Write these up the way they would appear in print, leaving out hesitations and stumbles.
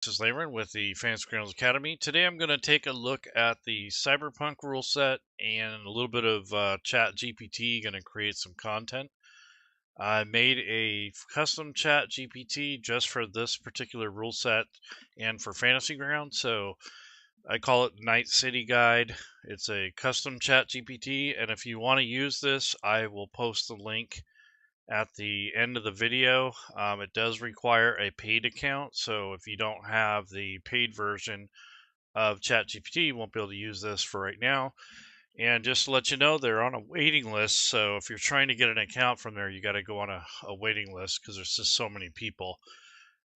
This is Layron with the Fantasy Grounds Academy. Today I'm going to take a look at the Cyberpunk rule set and a little bit of Chat GPT, going to create some content. I made a custom Chat GPT just for this particular rule set and for Fantasy Grounds. So I call it Night City Guide. It's a custom Chat GPT, and if you want to use this, I will post the link at the end of the video. It does require a paid account, so if you don't have the paid version of ChatGPT, you won't be able to use this for right now. And just to let you know, they're on a waiting list, so if you're trying to get an account from there, you got to go on a waiting list because there's just so many people.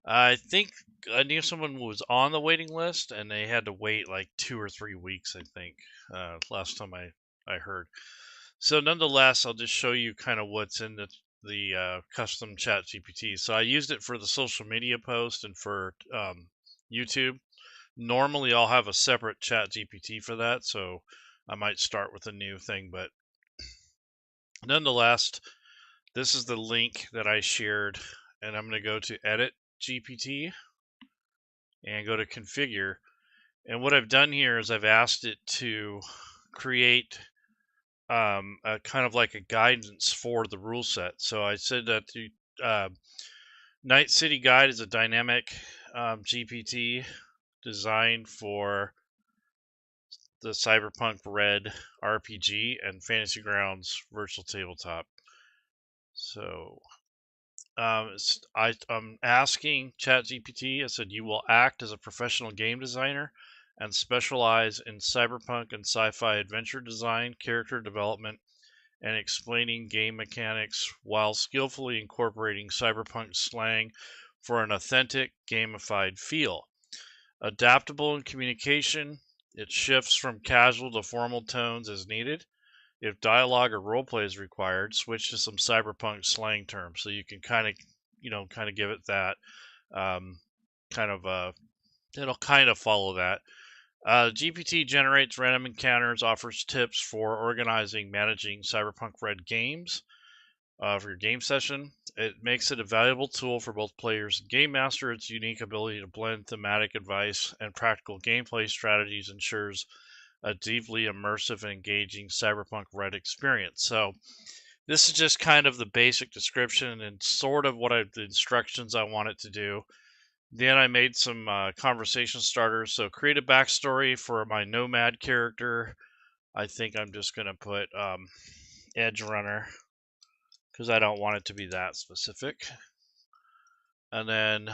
I think I knew someone who was on the waiting list, and they had to wait like 2 or 3 weeks, I think, last time I heard. So nonetheless, I'll just show you kind of what's in the custom Chat GPT. So I used it for the social media post and for YouTube. Normally, I'll have a separate Chat GPT for that, so I might start with a new thing. But nonetheless, this is the link that I shared, and I'm going to go to Edit GPT and go to Configure. And what I've done here is I've asked it to create a kind of like a guidance for the rule set. So I said that the Night City Guide is a dynamic GPT designed for the Cyberpunk Red RPG and Fantasy Grounds Virtual Tabletop. So I'm asking ChatGPT, I said, you will act as a professional game designer and specialize in cyberpunk and sci-fi adventure design, character development, and explaining game mechanics while skillfully incorporating cyberpunk slang for an authentic gamified feel. Adaptable in communication, it shifts from casual to formal tones as needed. If dialogue or roleplay is required, switch to some cyberpunk slang terms. So you can kind of give it that um, kind of it'll kind of follow that. GPT generates random encounters, offers tips for organizing, managing Cyberpunk Red games for your game session. It makes it a valuable tool for both players and game master. Its unique ability to blend thematic advice and practical gameplay strategies ensures a deeply immersive and engaging Cyberpunk Red experience. So this is just kind of the basic description and sort of the instructions I want it to do. Then I made some conversation starters. So create a backstory for my Nomad character. I think I'm just going to put Edge Runner because I don't want it to be that specific. And then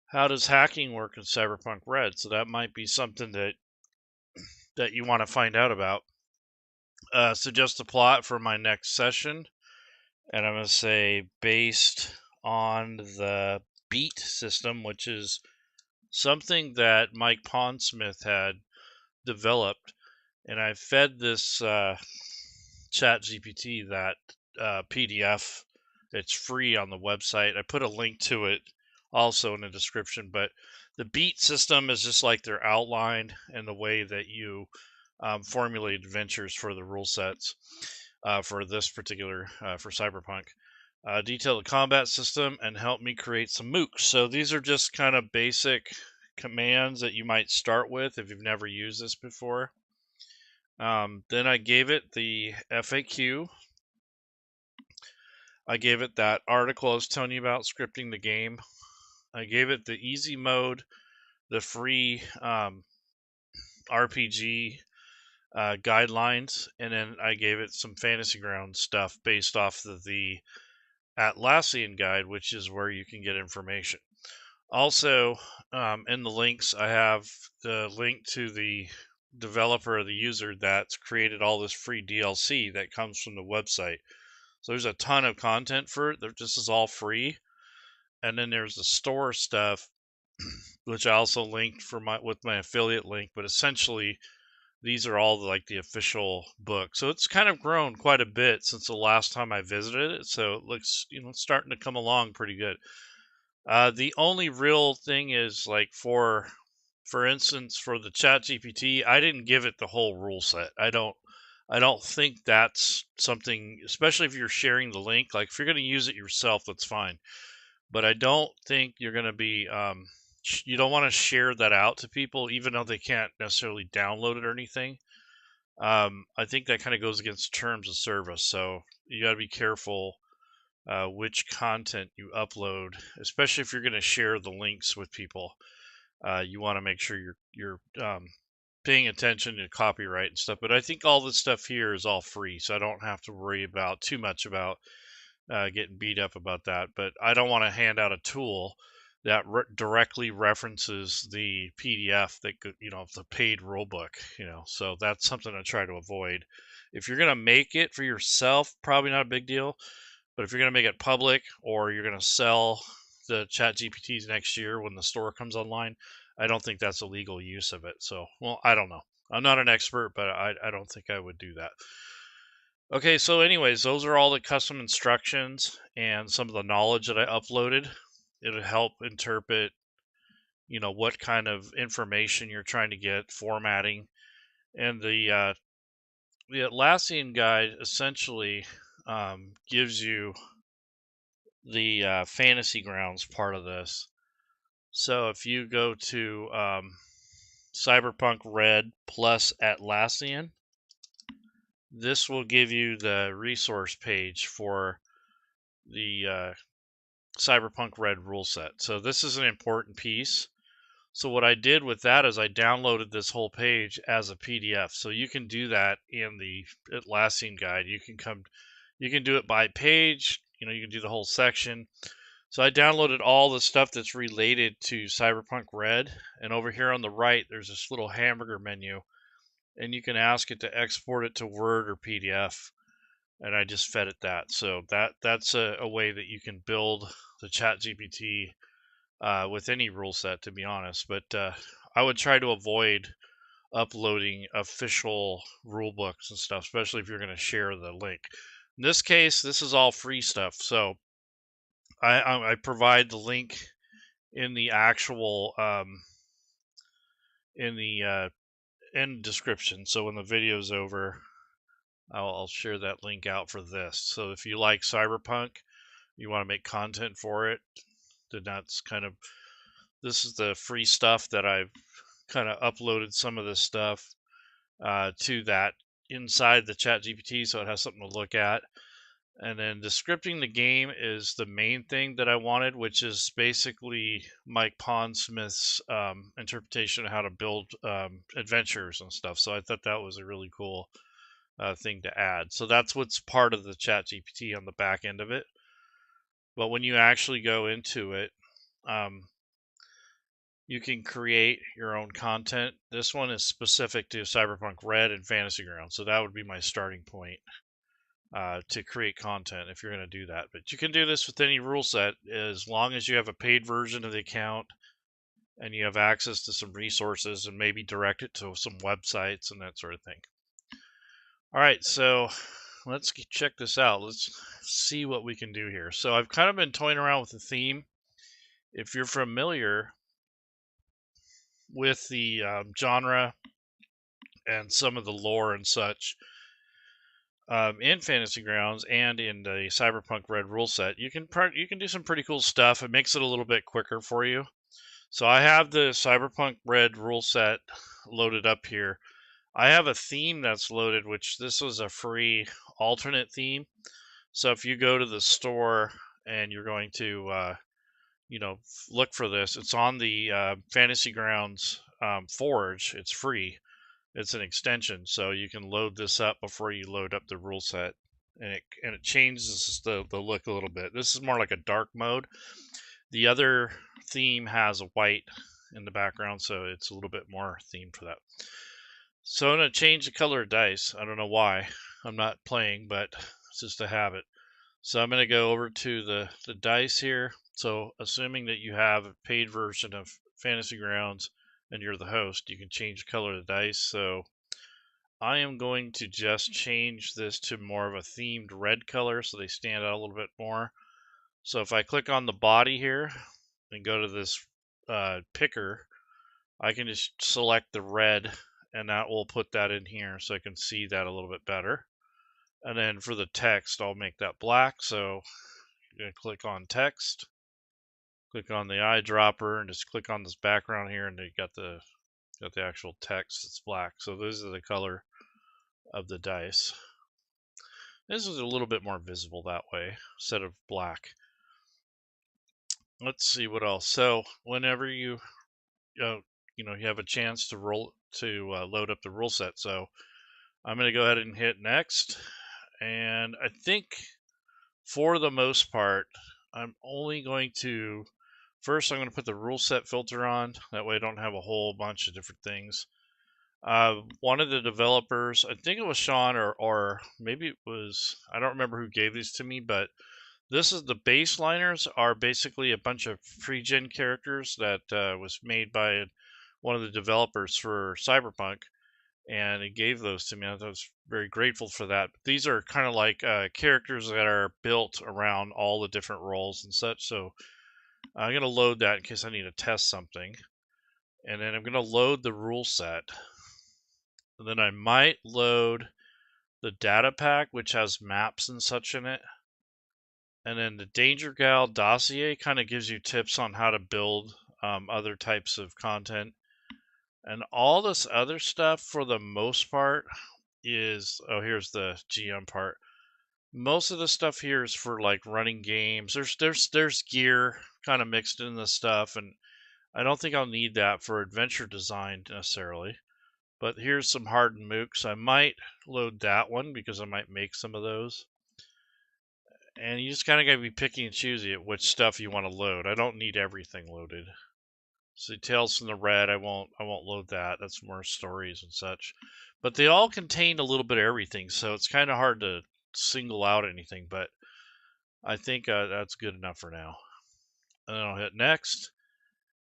how does hacking work in Cyberpunk Red? So that might be something that you want to find out about. Suggest a plot for my next session. And I'm going to say based on the beat system, which is something that Mike Pondsmith had developed. And I fed this Chat GPT that PDF. It's free on the website. I put a link to it also in the description. But the beat system is just like their outline and the way that you formulate adventures for the rule sets for this particular for Cyberpunk. Detail the combat system and help me create some mooks. So these are just kind of basic commands that you might start with if you've never used this before. Then I gave it the FAQ. I gave it that article I was telling you about, scripting the game. I gave it the easy mode, the free RPG guidelines, and then I gave it some Fantasy Grounds stuff based off of the Atlassian guide, which is where you can get information. Also, in the links, I have the link to the developer or the user that's created all this free DLC that comes from the website. So there's a ton of content for it. This is all free. And then there's the store stuff, which I also linked with my affiliate link. But essentially, these are all like the official book. So it's kind of grown quite a bit since the last time I visited it. So it looks, it's starting to come along pretty good. The only real thing is like for instance, for the Chat GPT, I didn't give it the whole rule set. I don't think that's something, especially if you're sharing the link. Like if you're going to use it yourself, that's fine. but I don't think you're going to be, you don't want to share that out to people, even though they can't necessarily download it or anything. I think that kind of goes against terms of service. So you got to be careful which content you upload, especially if you're going to share the links with people. You want to make sure you're paying attention to copyright and stuff. But I think all this stuff here is all free, so I don't have to worry about too much about getting beat up about that. But I don't want to hand out a tool that directly references the PDF that the paid rule book. So that's something I try to avoid. If you're gonna make it for yourself, probably not a big deal. But if you're gonna make it public, or you're gonna sell the Chat GPTs next year when the store comes online, I don't think that's a legal use of it. So, well, I don't know. I'm not an expert, but I don't think I would do that. Okay, so anyways, those are all the custom instructions and some of the knowledge that I uploaded. It'll help interpret, what kind of information you're trying to get, formatting, and the Atlassian guide essentially gives you the Fantasy Grounds part of this. So if you go to Cyberpunk Red plus Atlassian, this will give you the resource page for the Cyberpunk Red rule set. So this is an important piece. So what I did with that is I downloaded this whole page as a PDF. So you can do that in the Atlassian guide. You can do it by page. You can do the whole section. So I downloaded all the stuff that's related to Cyberpunk Red, and over here on the right, there's this little hamburger menu, and you can ask it to export it to Word or PDF. And I just fed it that. So that's a way that you can build the Chat GPT with any rule set, to be honest. But I would try to avoid uploading official rule books and stuff, especially if you're going to share the link. In this case, this is all free stuff. So I provide the link in the actual in the end description. So when the video's over, I'll share that link out for this. So if you like Cyberpunk, you want to make content for it, then this is the free stuff that I've kind of uploaded some of this stuff to that inside the Chat GPT, so it has something to look at. And then descripting the game is the main thing that I wanted, which is basically Mike Pondsmith's interpretation of how to build adventures and stuff. So I thought that was a really cool thing to add. So that's what's part of the Chat GPT on the back end of it. But when you actually go into it, you can create your own content. This one is specific to Cyberpunk Red and Fantasy Grounds, so that would be my starting point to create content if you're going to do that. But you can do this with any rule set as long as you have a paid version of the account and you have access to some resources and maybe direct it to some websites and that sort of thing. All right, so let's check this out. Let's see what we can do here. So I've kind of been toying around with the theme. If you're familiar with the genre and some of the lore and such in Fantasy Grounds and in the Cyberpunk Red rule set, you can do some pretty cool stuff. It makes it a little bit quicker for you. So I have the Cyberpunk Red rule set loaded up here. I have a theme that's loaded, which this was a free alternate theme. So if you go to the store and you're going to look for this, it's on the Fantasy Grounds Forge. It's free. It's an extension, so you can load this up before you load up the rule set, and it changes the look a little bit. This is more like a dark mode. The other theme has a white in the background, so it's a little bit more themed for that. So I'm going to change the color of dice. I don't know why. I'm not playing, but it's just a habit. So I'm going to go over to the dice here. So assuming that you have a paid version of Fantasy Grounds and you're the host, you can change the color of the dice. So I am going to just change this to more of a themed red color so they stand out a little bit more. So if I click on the body here and go to this picker, I can just select the red and that will put that in here so I can see that a little bit better. And then for the text, I'll make that black. So I'm going to click on text. click on the eyedropper and just click on this background here, and you got the actual text. It's black. So this is the color of the dice. This is a little bit more visible that way instead of black. Let's see what else. So whenever you you have a chance to load up the rule set. So I'm going to go ahead and hit next, and I think for the most part I'm only going to first I'm going to put the rule set filter on. That way I don't have a whole bunch of different things. One of the developers, I think it was Sean or maybe it was, I don't remember who gave these to me, but this is the baseliners are basically a bunch of pre-gen characters that was made by one of the developers for Cyberpunk, and he gave those to me. I was very grateful for that. But these are kind of like characters that are built around all the different roles and such. So I'm going to load that in case I need to test something. And then I'm going to load the rule set. And then I might load the data pack, which has maps and such in it. And then the Danger Gal dossier kind of gives you tips on how to build other types of content. And all this other stuff, for the most part, is, oh, here's the GM part. Most of the stuff here is for like running games. There's gear kind of mixed in this stuff, and I don't think I'll need that for adventure design necessarily. But here's some hardened mooks. I might load that one because I might make some of those. And you just kind of got to be picky and choosy at which stuff you want to load. I don't need everything loaded. See, Tales from the Red, I won't load that. That's more stories and such. But they all contain a little bit of everything, so it's kind of hard to single out anything. But I think that's good enough for now. And then I'll hit next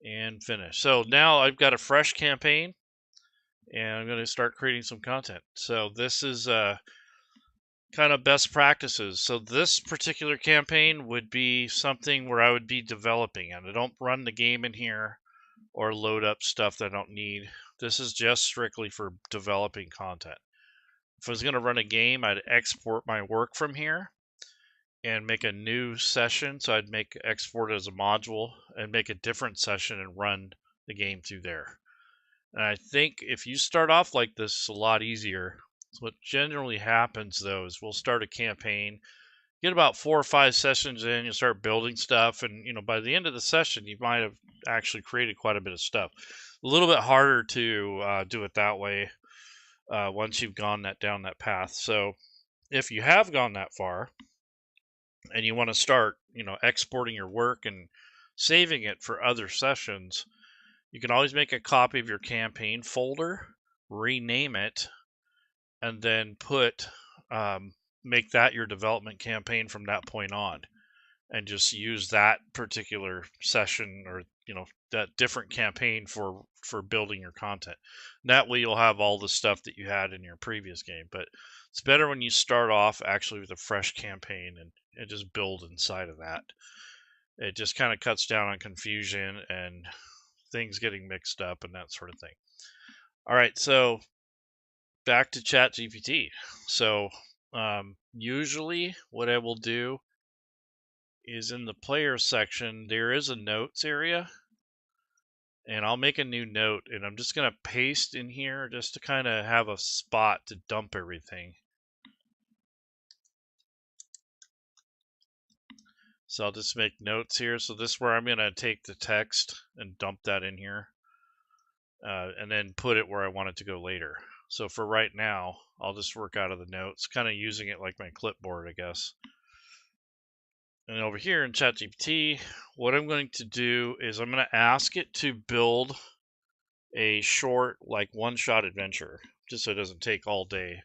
and finish. So now I've got a fresh campaign, and I'm going to start creating some content. So this is kind of best practices. So this particular campaign would be something where I would be developing, and I don't run the game in here or load up stuff that I don't need. This is just strictly for developing content. If I was going to run a game, I'd export my work from here and make a new session. So I'd export it as a module and make a different session and run the game through there. And I think if you start off like this, it's a lot easier. So what generally happens though is we'll start a campaign, get about 4 or 5 sessions in, you'll start building stuff, and by the end of the session you might have actually created quite a bit of stuff. A little bit harder to do it that way once you've gone down that path. So if you have gone that far and you want to start exporting your work and saving it for other sessions, you can always make a copy of your campaign folder, rename it, and then make that your development campaign from that point on, and just use that particular session or that different campaign for building your content. And that way you'll have all the stuff that you had in your previous game. But it's better when you start off actually with a fresh campaign and just build inside of that. It just kind of cuts down on confusion and things getting mixed up and that sort of thing. All right, so back to Chat GPT. So usually what I will do is in the player section, there is a notes area, and I'll make a new note, and I'm just going to paste in here just to kind of have a spot to dump everything. So I'll just make notes here. So this is where I'm going to take the text and dump that in here, and then put it where I want it to go later. So for right now, I'll just work out of the notes, kind of using it like my clipboard, I guess. And over here in ChatGPT, what I'm going to do is I'm going to ask it to build a short, like one-shot adventure, just so it doesn't take all day.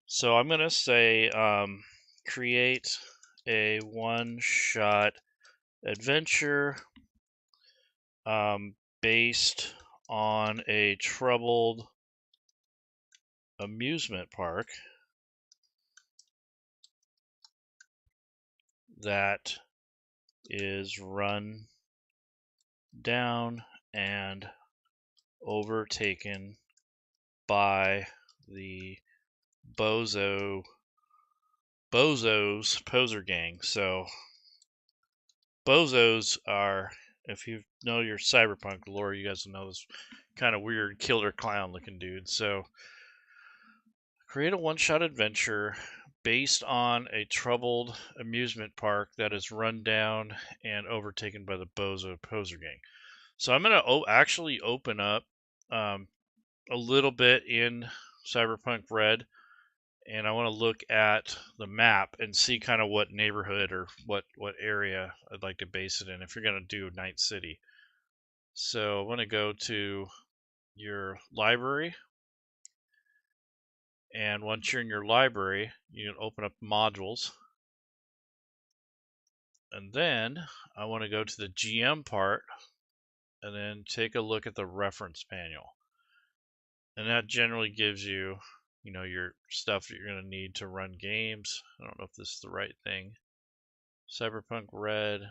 So I'm going to say, create a one-shot adventure based on a troubled amusement park that is run down and overtaken by the poser gang. So bozos are, if you know your Cyberpunk lore, you guys will know this kind of weird killer clown looking dude. So create a one-shot adventure based on a troubled amusement park that is run down and overtaken by the Bozo Poser Gang. So I'm going to actually open up a little bit in Cyberpunk Red, and I want to look at the map and see kind of what neighborhood or what area I'd like to base it in if you're going to do Night City. So I want to go to your library. And once you're in your library, you can open up modules. And then I want to go to the GM part and then take a look at the reference manual. And that generally gives you, your stuff that you're going to need to run games. I don't know if this is the right thing. Cyberpunk Red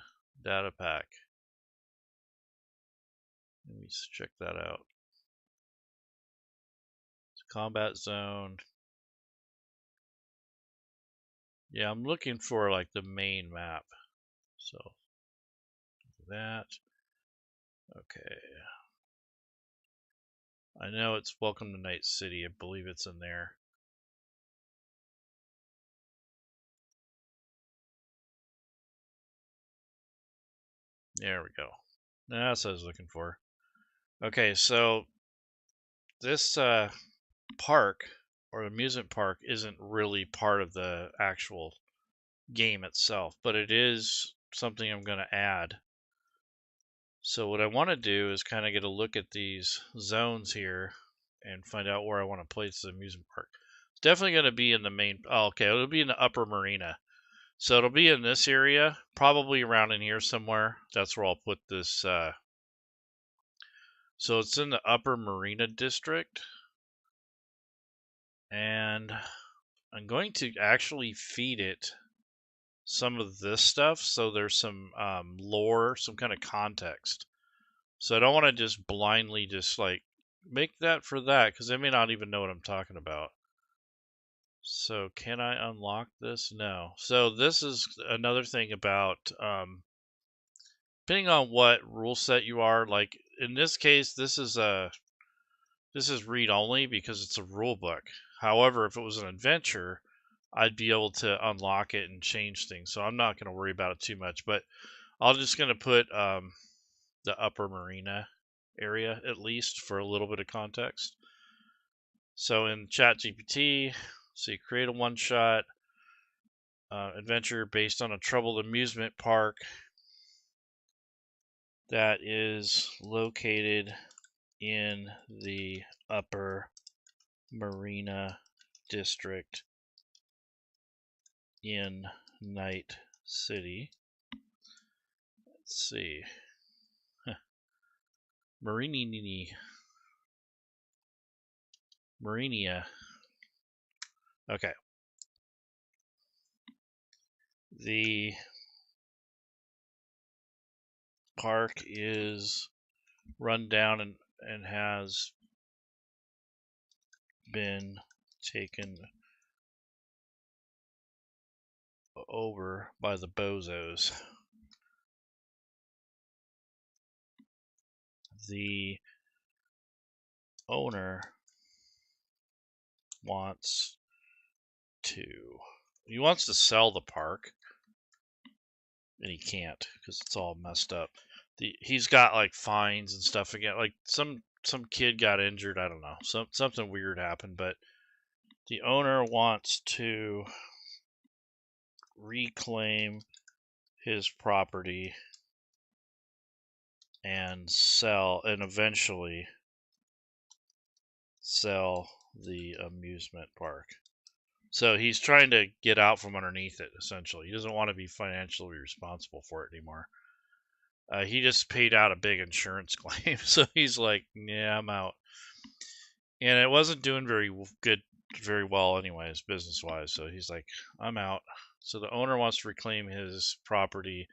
data pack. Let me check that out. It's combat zone. Yeah, I'm looking for like the main map. So that. Okay. I know it's Welcome to Night City. I believe it's in there. There we go. That's what I was looking for. Okay, so this park or amusement park isn't really part of the actual game itself, but it is something I'm going to add. So what I want to do is kind of get a look at these zones here and find out where I want to place the amusement park. It's definitely going to be in the main. Oh, okay, it'll be in the upper marina. So it'll be in this area, probably around in here somewhere. That's where I'll put this. So it's in the upper marina district. And I'm going to actually feed it some of this stuff so there's some lore, some kind of context. So I don't want to just blindly just like make that for that because they may not even know what I'm talking about. So can I unlock this? No. So this is another thing about depending on what rule set you are. Like in this case, this is read only because it's a rule book. However, if it was an adventure, I'd be able to unlock it and change things. So I'm not going to worry about it too much. But I'm just going to put the upper marina area at least for a little bit of context. So in Chat GPT, so you create a one-shot adventure based on a troubled amusement park that is located in the upper marina district in Night City. Let's see. Marinia. Okay. The park is run down and has been taken over by the bozos. The owner wants to sell the park, and he can't because it's all messed up. He's got like fines and stuff again. Like some kid got injured. I don't know. Something weird happened, but the owner wants to reclaim his property and eventually sell the amusement park. So he's trying to get out from underneath it, essentially. He doesn't want to be financially responsible for it anymore. He just paid out a big insurance claim, so he's like, yeah, I'm out. And it wasn't doing very well anyways, business-wise, so he's like, I'm out. So the owner wants to reclaim his property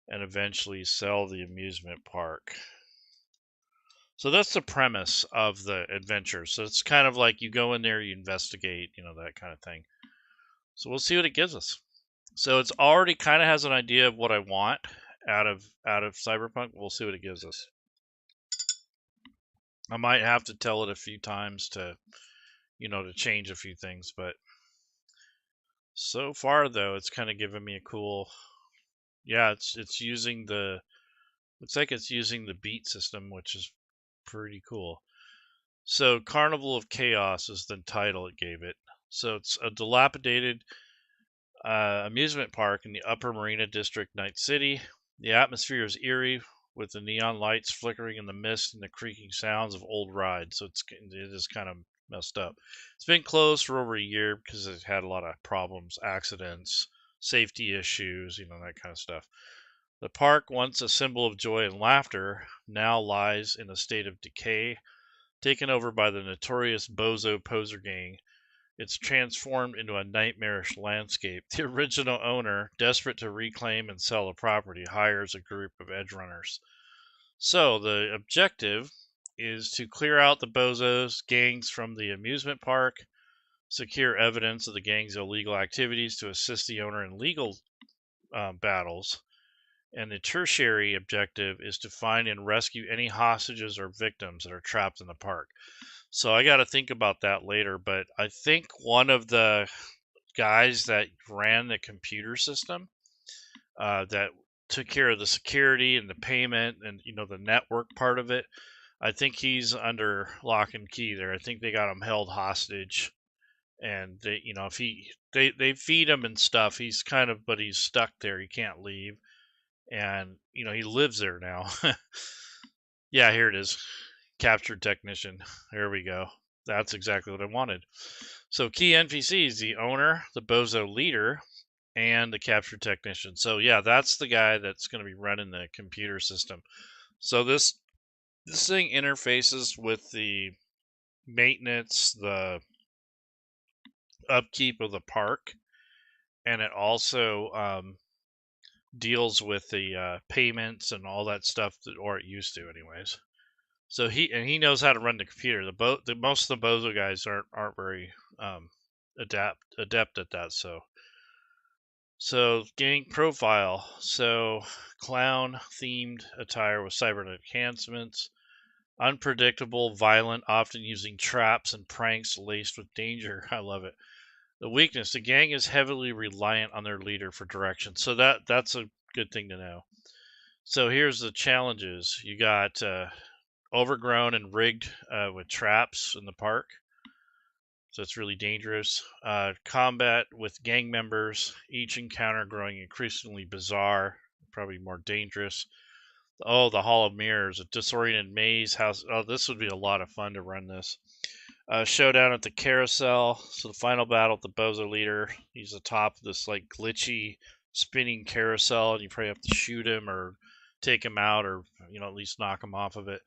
and eventually sell the amusement park. So that's the premise of the adventure. So it's kind of like you go in there, you investigate, that kind of thing. So we'll see what it gives us. So it's already kind of has an idea of what I want, out of Cyberpunk. We'll see what it gives us. I might have to tell it a few times to, to change a few things, but so far though, it's kind of giving me a cool. Yeah, it's using the. Looks like it's using the beat system, which is pretty cool. So, Carnival of Chaos is the title it gave it. So it's a dilapidated amusement park in the Upper Marina District, Night City. The atmosphere is eerie, with the neon lights flickering in the mist and the creaking sounds of old rides. So it is kind of messed up. It's been closed for over a year because it had a lot of problems, accidents, safety issues, that kind of stuff. The park, once a symbol of joy and laughter, now lies in a state of decay, taken over by the notorious Bozo Poser Gang. It's transformed into a nightmarish landscape. The original owner, desperate to reclaim and sell the property, hires a group of edge runners. So the objective is to clear out the bozos gangs from the amusement park, secure evidence of the gang's illegal activities to assist the owner in legal battles, and the tertiary objective is to find and rescue any hostages or victims that are trapped in the park. So I got to think about that later, but I think one of the guys that ran the computer system that took care of the security and the payment and the network part of it, I think he's under lock and key there. I think they got him held hostage, and they, if they feed him and stuff, but he's stuck there. He can't leave, and he lives there now. Yeah, here it is. Captured technician. There we go. That's exactly what I wanted. So key NPCs: the owner, the bozo leader, and the captured technician. So yeah, that's the guy that's going to be running the computer system. So this thing interfaces with the maintenance, the upkeep of the park, and it also deals with the payments and all that stuff or it used to, anyways. So he knows how to run the computer. Most of the bozo guys aren't very adept at that. So gang profile. So clown themed attire with cybernetic enhancements. Unpredictable, violent, often using traps and pranks laced with danger. I love it. The weakness: the gang is heavily reliant on their leader for direction. So that's a good thing to know. So here's the challenges. You got overgrown and rigged with traps in the park. So it's really dangerous. Combat with gang members, each encounter growing increasingly bizarre, probably more dangerous. Oh, the Hall of Mirrors, a disoriented maze house. Oh, this would be a lot of fun to run this. Showdown at the carousel. So the final battle with the Bozo leader. He's atop of this like glitchy spinning carousel, and you probably have to shoot him or take him out, or at least knock him off of it.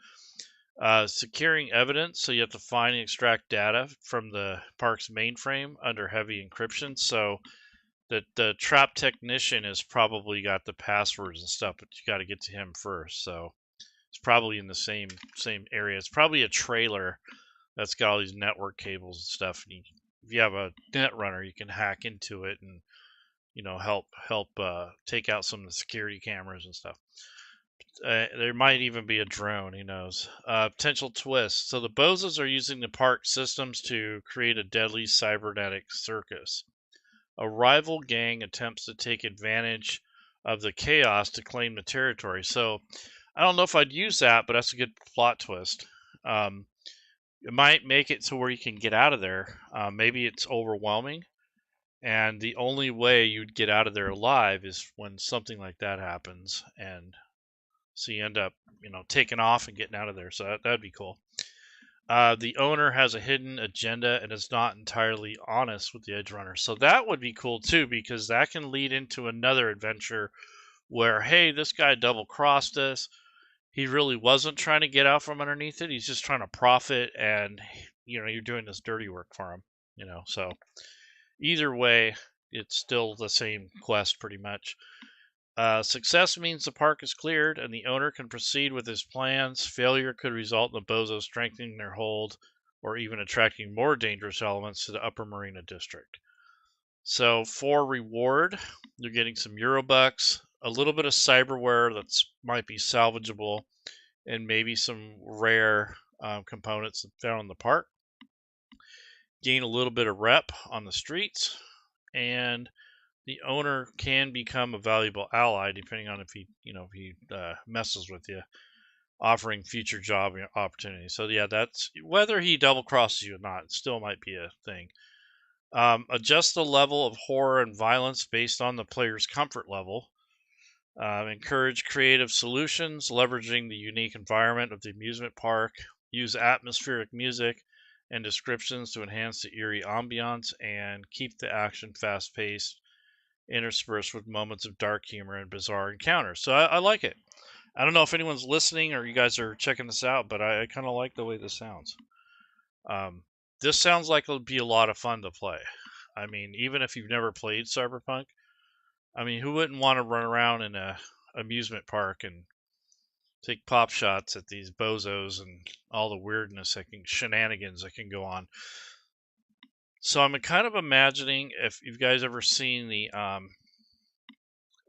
Securing evidence, so you have to find and extract data from the park's mainframe under heavy encryption. So the trap technician has probably got the passwords and stuff, but you got to get to him first. So it's probably in the same area. It's probably a trailer that's got all these network cables and stuff. And if you have a net runner, you can hack into it and help take out some of the security cameras and stuff. There might even be a drone, who knows. Potential twist. So the bozos are using the park systems to create a deadly cybernetic circus. A rival gang attempts to take advantage of the chaos to claim the territory. So I don't know if I'd use that, but that's a good plot twist. It might make it to where you can get out of there. Maybe it's overwhelming, and the only way you'd get out of there alive is when something like that happens, and so you end up, taking off and getting out of there. So that'd be cool. The owner has a hidden agenda and is not entirely honest with the edge runner. So that would be cool too, because that can lead into another adventure where, hey, this guy double crossed us. He really wasn't trying to get out from underneath it. He's just trying to profit, and you're doing this dirty work for him. So either way, it's still the same quest pretty much. Success means the park is cleared and the owner can proceed with his plans. Failure could result in the bozos strengthening their hold or even attracting more dangerous elements to the Upper Marina District. So for reward, you're getting some Eurobucks, a little bit of cyberware that's might be salvageable, and maybe some rare components found in the park. Gain a little bit of rep on the streets, and the owner can become a valuable ally depending on if he messes with you, offering future job opportunities. So yeah, that's whether he double crosses you or not, it still might be a thing. Adjust the level of horror and violence based on the player's comfort level. Encourage creative solutions, leveraging the unique environment of the amusement park. Use atmospheric music and descriptions to enhance the eerie ambiance, and keep the action fast-paced, interspersed with moments of dark humor and bizarre encounters. So I like it. I don't know if anyone's listening or you guys are checking this out, but I kind of like the way this sounds. This sounds like it'll be a lot of fun to play. I mean, even if you've never played Cyberpunk, I mean, who wouldn't want to run around in a amusement park and take pop shots at these bozos and all the weirdness shenanigans that can go on? So I'm kind of imagining, if you guys ever seen the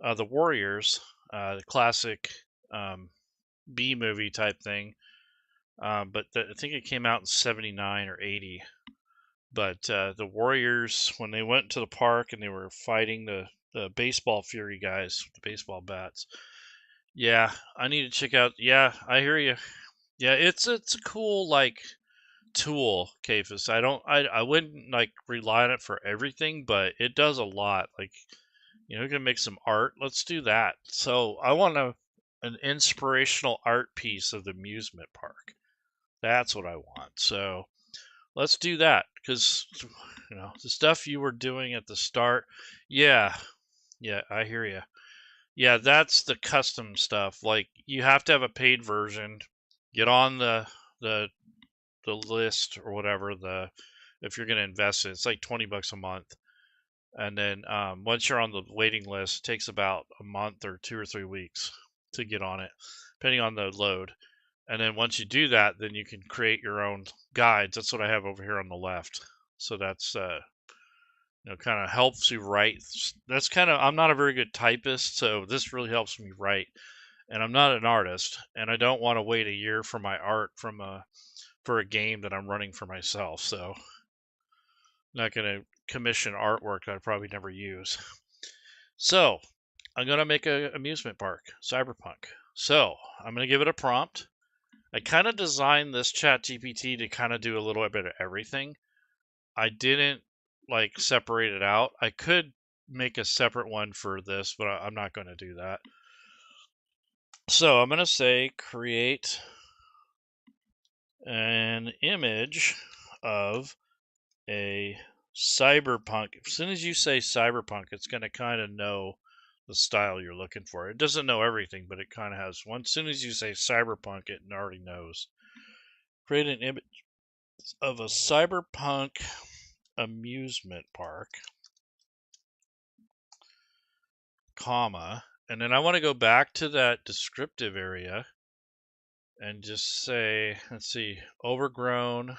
Warriors, the classic B movie type thing, but I think it came out in '79 or '80. But the Warriors, when they went to the park and they were fighting the baseball fury guys with the baseball bats. Yeah, I need to check out. Yeah, I hear you. Yeah, it's a cool like tool, Kafis. I wouldn't like rely on it for everything, but it does a lot. Like, we can make some art. Let's do that. So I want an inspirational art piece of the amusement park. That's what I want. So let's do that, because the stuff you were doing at the start. Yeah, I hear you. Yeah, that's the custom stuff. Like, you have to have a paid version. Get on the list or whatever. If you're gonna invest it, it's like $20 a month. And then once you're on the waiting list, it takes about a month or 2 or 3 weeks to get on it, depending on the load. And then once you do that, then you can create your own guides. That's what I have over here on the left. So that's kind of helps you write. That's I'm not a very good typist, so this really helps me write. And I'm not an artist, and I don't want to wait a year for my art for a game that I'm running for myself. So I'm not going to commission artwork that I probably never use. So I'm going to make an amusement park, Cyberpunk. So I'm going to give it a prompt. I kind of designed this Chat GPT to kind of do a little bit of everything. I didn't like separate it out. I could make a separate one for this, but I'm not going to do that. So I'm going to say create an image of a cyberpunk. As soon as you say cyberpunk, it's going to kind of know the style you're looking for. It doesn't know everything, but it kind of has one. As soon as you say cyberpunk, it already knows. Create an image of a cyberpunk amusement park, comma, and then I want to go back to that descriptive area and just say, let's see, overgrown.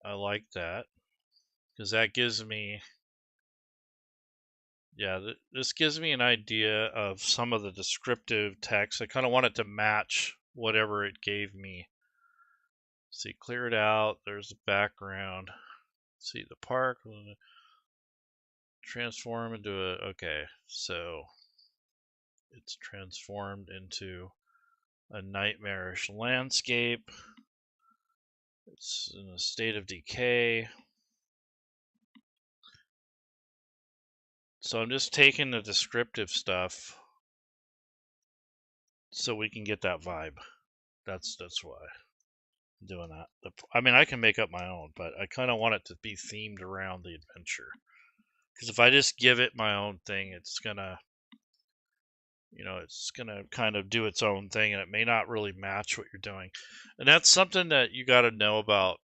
I like that because that gives me, this gives me an idea of some of the descriptive text. I kind of want it to match whatever it gave me. See, clear it out. There's the background. See the park. Transform into okay, so it's transformed into a nightmarish landscape. It's in a state of decay. So I'm just taking the descriptive stuff so we can get that vibe. That's why I'm doing that. I mean, I can make up my own, but I kind of want it to be themed around the adventure. Because if I just give it my own thing, it's gonna kind of do its own thing, and it may not really match what you're doing. And that's something that you got to know about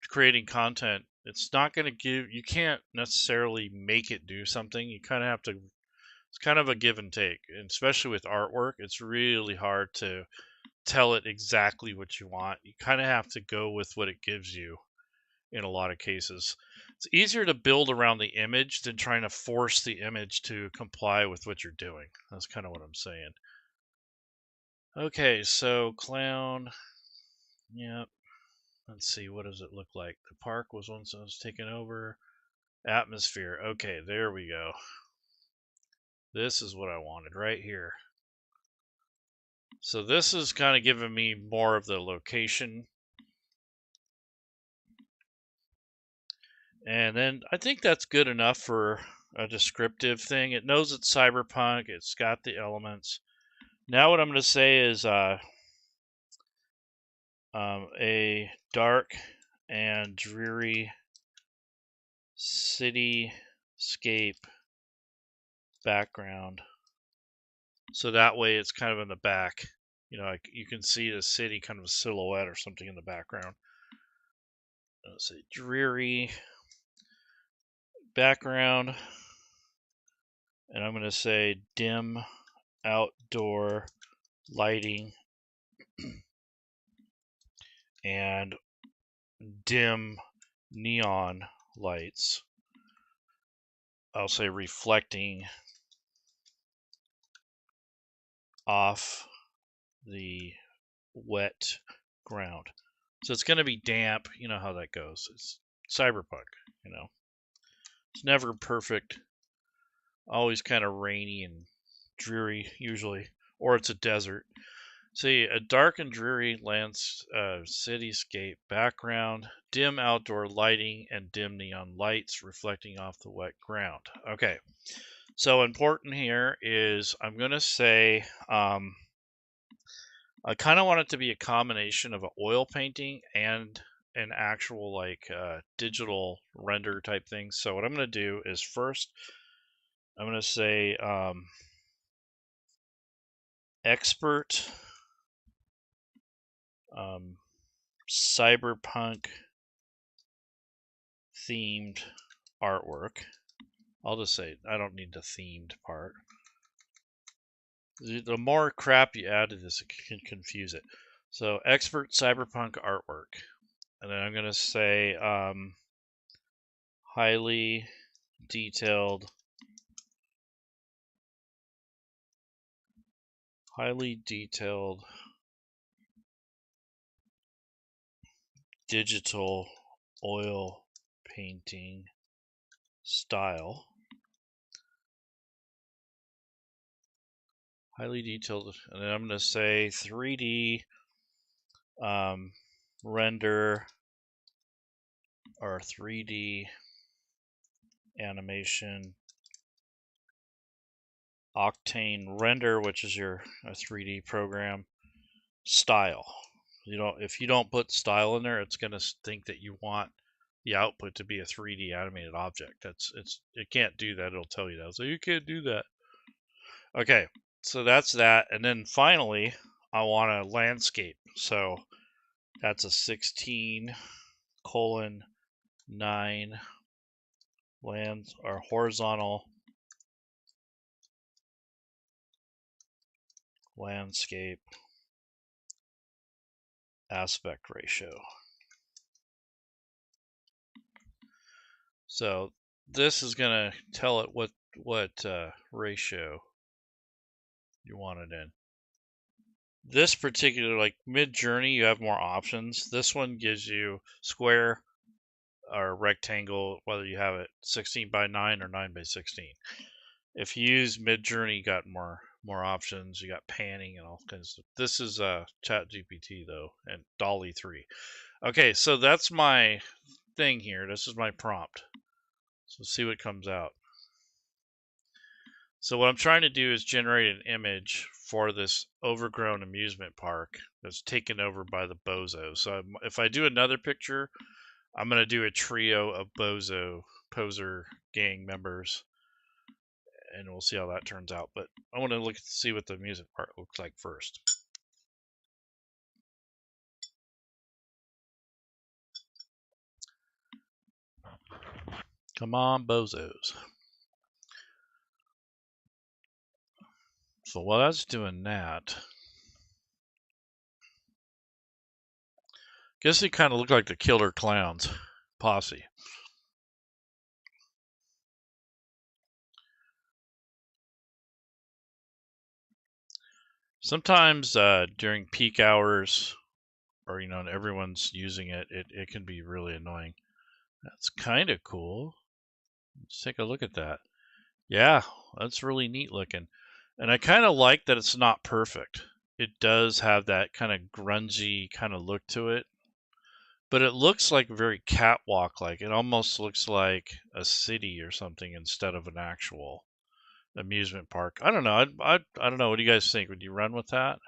creating content. It's not going to you can't necessarily make it do something. You kind of have to, it's kind of a give and take. And especially with artwork, it's really hard to tell it exactly what you want. You kind of have to go with what it gives you. in a lot of cases. It's easier to build around the image than trying to force the image to comply with what you're doing. That's kind of what I'm saying. Okay, so clown. Yep. Let's see, what does it look like? The park was once taken over. Atmosphere. Okay, there we go. This is what I wanted right here. So this is kind of giving me more of the location. And then I think that's good enough for a descriptive thing. It knows it's cyberpunk. It's got the elements. Now what I'm going to say is a dark and dreary cityscape background. So that way it's kind of in the back. You know, like you can see the city kind of a silhouette or something in the background. Let's say dreary background. And I'm going to say dim outdoor lighting and dim neon lights. I'll say reflecting off the wet ground. So it's going to be damp. You know how that goes. It's cyberpunk, you know. It's never perfect. Always kind of rainy and dreary, usually. Or it's a desert. See, a dark and dreary cityscape background, dim outdoor lighting, and dim neon lights reflecting off the wet ground. Okay, so important here is I'm going to say I kind of want it to be a combination of an oil painting and an actual like digital render type thing. So what I'm going to do is first I'm going to say expert cyberpunk themed artwork. I'll just say I don't need the themed part. The more crap you add to this, it can confuse it. So expert cyberpunk artwork. And then I'm going to say highly detailed digital oil painting style. Highly detailed, and then I'm going to say 3D render or 3D animation Octane render, which is your 3D program style. If you don't put style in there, it's going to think that you want the output to be a 3D animated object. It can't do that. It'll tell you that. So you can't do that. Okay, so that's that. And then finally, I want a landscape. So that's a 16:9 lands or horizontal landscape aspect ratio. So this is going to tell it what ratio you want it in. This particular, like Mid-Journey, you have more options. This one gives you square or rectangle, whether you have it 16:9 or 9:16. If you use Mid-Journey, you got more options. You got panning and all kinds of stuff. This is Chat GPT though, and DALL-E 3. Okay, so that's my thing here. This is my prompt. So see what comes out. So what I'm trying to do is generate an image for this overgrown amusement park that's taken over by the bozos. So if I do another picture, I'm going to do a trio of poser gang members, and we'll see how that turns out. But I want to see what the music part looks like first. Come on, bozos. So while that's doing that, guess they kind of look like the killer clowns posse. Sometimes during peak hours, or everyone's using it, it can be really annoying. That's kind of cool. Let's take a look at that. Yeah, that's really neat looking. And I kind of like that it's not perfect. It does have that kind of grungy kind of look to it. But it looks like very catwalk-like. It almost looks like a city or something instead of an actual amusement park. I don't know. I don't know. What do you guys think? Would you run with that?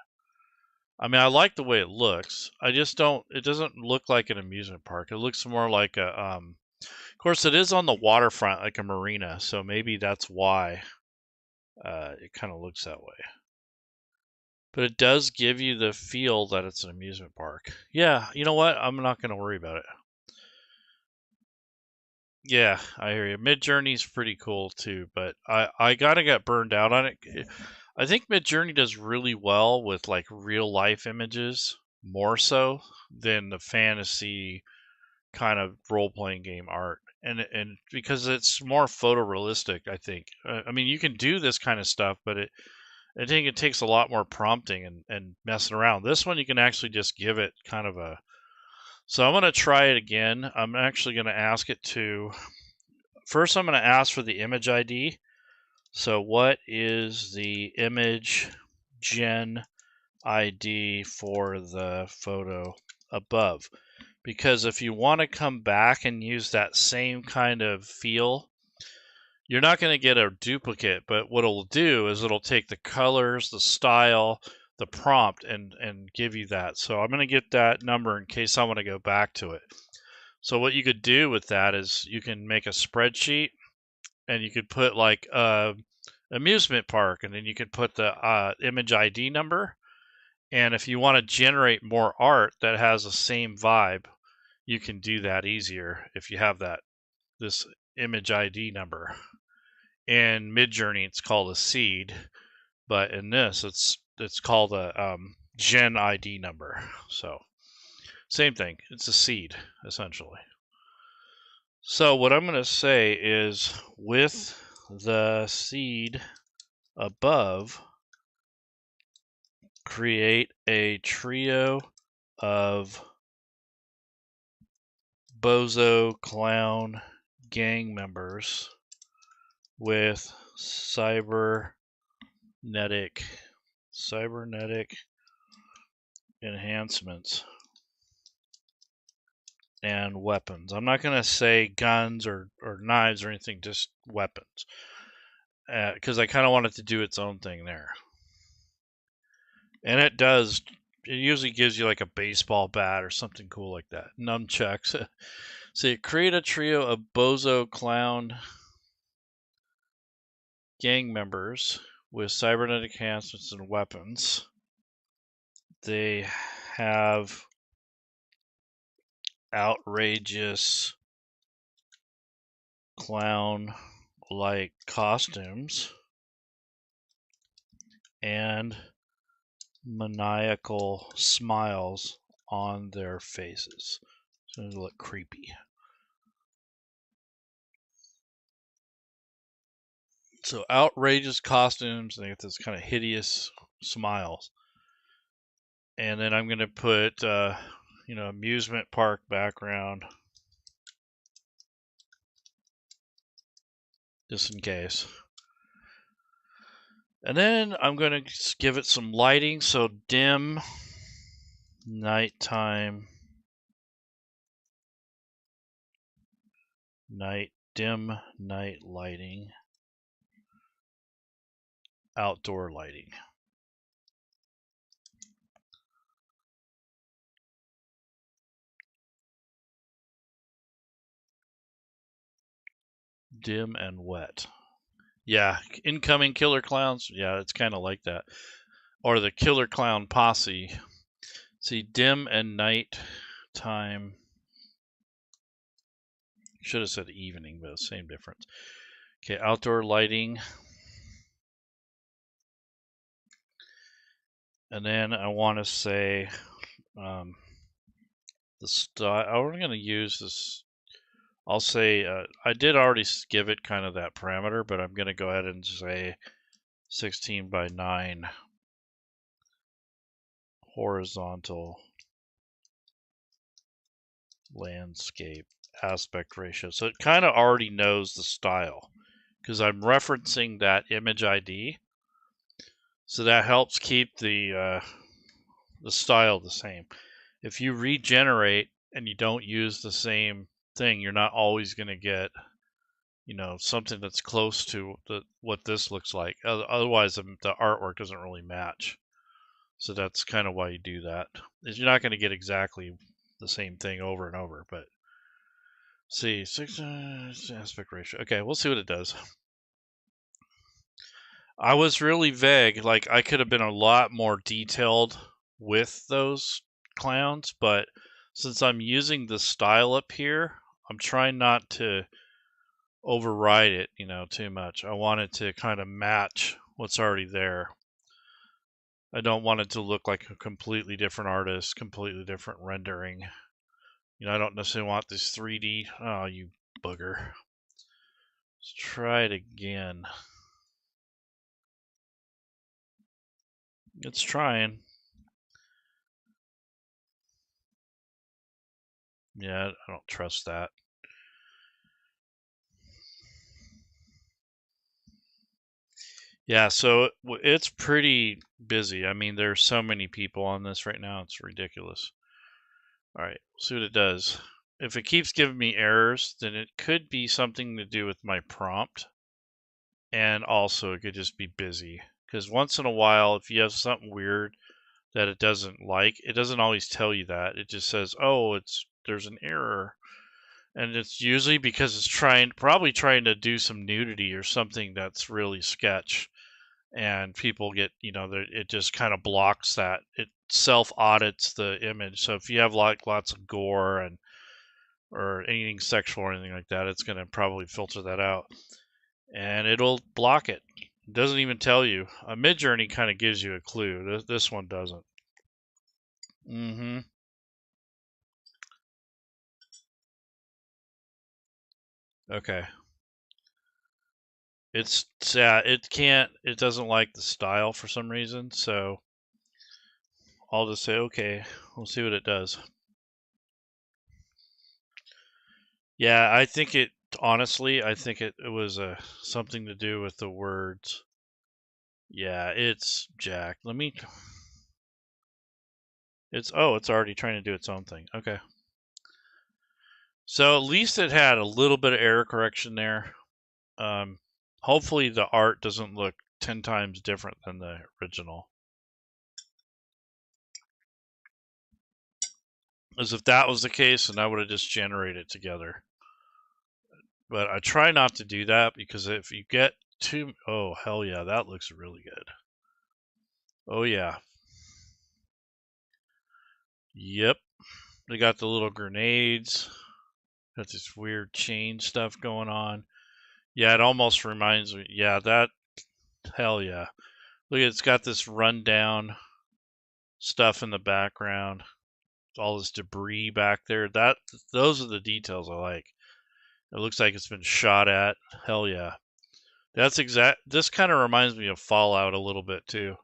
I mean, I like the way it looks. I just don't. It doesn't look like an amusement park. It looks more like a. Of course, it is on the waterfront, like a marina. So maybe that's why it kind of looks that way. But it does give you the feel that it's an amusement park. Yeah, you know what? I'm not going to worry about it. Yeah, I hear you. Midjourney's pretty cool too, but I gotta get burned out on it. I think Midjourney does really well with like real life images, more so than the fantasy kind of role playing game art, and because it's more photorealistic. I think. I mean, you can do this kind of stuff, but I think it takes a lot more prompting and messing around. This one you can actually just give it kind of a. So I'm gonna try it again. I'm actually gonna ask it to. First, I'm going to ask for the image ID. So what is the image gen ID for the photo above? Because if you want to come back and use that same kind of feel, you're not going to get a duplicate, but what it'll do is it'll take the colors, the style, the prompt, and give you that. So I'm going to get that number in case I want to go back to it. So what you could do with that is you can make a spreadsheet, and you could put like amusement park, and then you could put the image ID number. And if you want to generate more art that has the same vibe, you can do that easier if you have this image ID number. In Midjourney, it's called a seed, but in this, it's called a gen ID number. So same thing. It's a seed essentially. So what I'm going to say is with the seed above, create a trio of bozo clown gang members with cybernetic enhancements and weapons. I'm not going to say guns or knives or anything, just weapons. Because I kind of want it to do its own thing there. And it does. It usually gives you like a baseball bat or something cool like that. Nunchucks. So you create a trio of bozo clown gang members with cybernetic enhancements and weapons. They have outrageous clown-like costumes and maniacal smiles on their faces. So they look creepy. So outrageous costumes, they get this kind of hideous smiles. And then I'm going to put, amusement park background, just in case. And then I'm going to give it some lighting, so dim, nighttime, dim night lighting, outdoor lighting. Dim and wet. Yeah, incoming killer clowns. Yeah, it's kind of like that. Or the killer clown posse. See, dim and night time. Should have said evening, but same difference. Okay, outdoor lighting. And then I want to say the style. I'm going to use this I'll say, I did already give it kind of that parameter, but I'm going to go ahead and say 16 by 9 horizontal landscape aspect ratio. So it kind of already knows the style because I'm referencing that image ID. So that helps keep the style the same. If you regenerate and you don't use the same thing, you're not always going to get, something that's close to what this looks like. Otherwise, the artwork doesn't really match. So that's kind of why you do that. Is you're not going to get exactly the same thing over and over, but see, 6 aspect ratio. Okay, we'll see what it does. I was really vague. Like, I could have been a lot more detailed with those clowns, but since I'm using the style up here, I'm trying not to override it, too much. I want it to kind of match what's already there. I don't want it to look like a completely different artist, completely different rendering. I don't necessarily want this 3D. Oh, you bugger. Let's try it again. It's trying. Yeah, I don't trust that. Yeah, so it's pretty busy. I mean, there's so many people on this right now. It's ridiculous. All right, we'll see what it does. If it keeps giving me errors, then it could be something to do with my prompt. And also, it could just be busy. Because once in a while, if you have something weird that it doesn't like, it doesn't always tell you that. It just says, oh, there's an error. And it's usually because it's probably trying to do some nudity or something that's really sketch. And people get, it just kind of blocks that. It self audits the image. So if you have like lots of gore or anything sexual or anything like that, it's going to probably filter that out, and it'll block it. It doesn't even tell you. A Midjourney kind of gives you a clue. This one doesn't. Mm-hmm. Okay. It doesn't like the style for some reason, so I'll just say, okay, we'll see what it does. Yeah, honestly, I think it was something to do with the words. Yeah, it's jacked. It's already trying to do its own thing. Okay. So at least it had a little bit of error correction there. Hopefully the art doesn't look 10 times different than the original. As if that was the case, and I would have just generated it together. But I try not to do that because if you get oh, hell yeah, that looks really good. Oh yeah. Yep. They got the little grenades. Got this weird chain stuff going on. Yeah, it almost reminds me. Yeah, hell yeah. Look, it's got this rundown stuff in the background. All this debris back there. Those are the details I like. It looks like it's been shot at. Hell yeah. This kind of reminds me of Fallout a little bit too.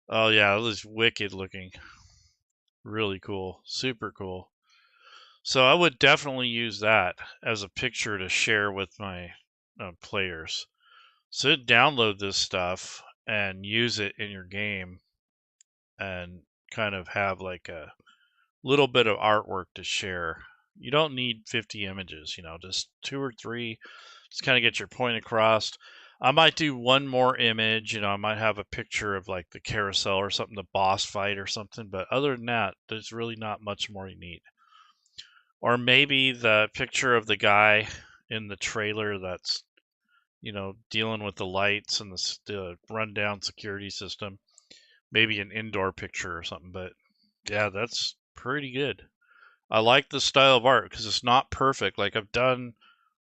Oh yeah, it was wicked looking. Really cool. Super cool. So I would definitely use that as a picture to share with my players. So download this stuff and use it in your game and kind of have like a little bit of artwork to share. You don't need 50 images, just 2 or 3. Just kind of get your point across. I might do one more image, I might have a picture of like the carousel or something, the boss fight or something, but other than that, there's really not much more you need. Or maybe the picture of the guy in the trailer that's, dealing with the lights and the rundown security system. Maybe an indoor picture or something, but yeah, that's pretty good. I like the style of art because it's not perfect. Like I've done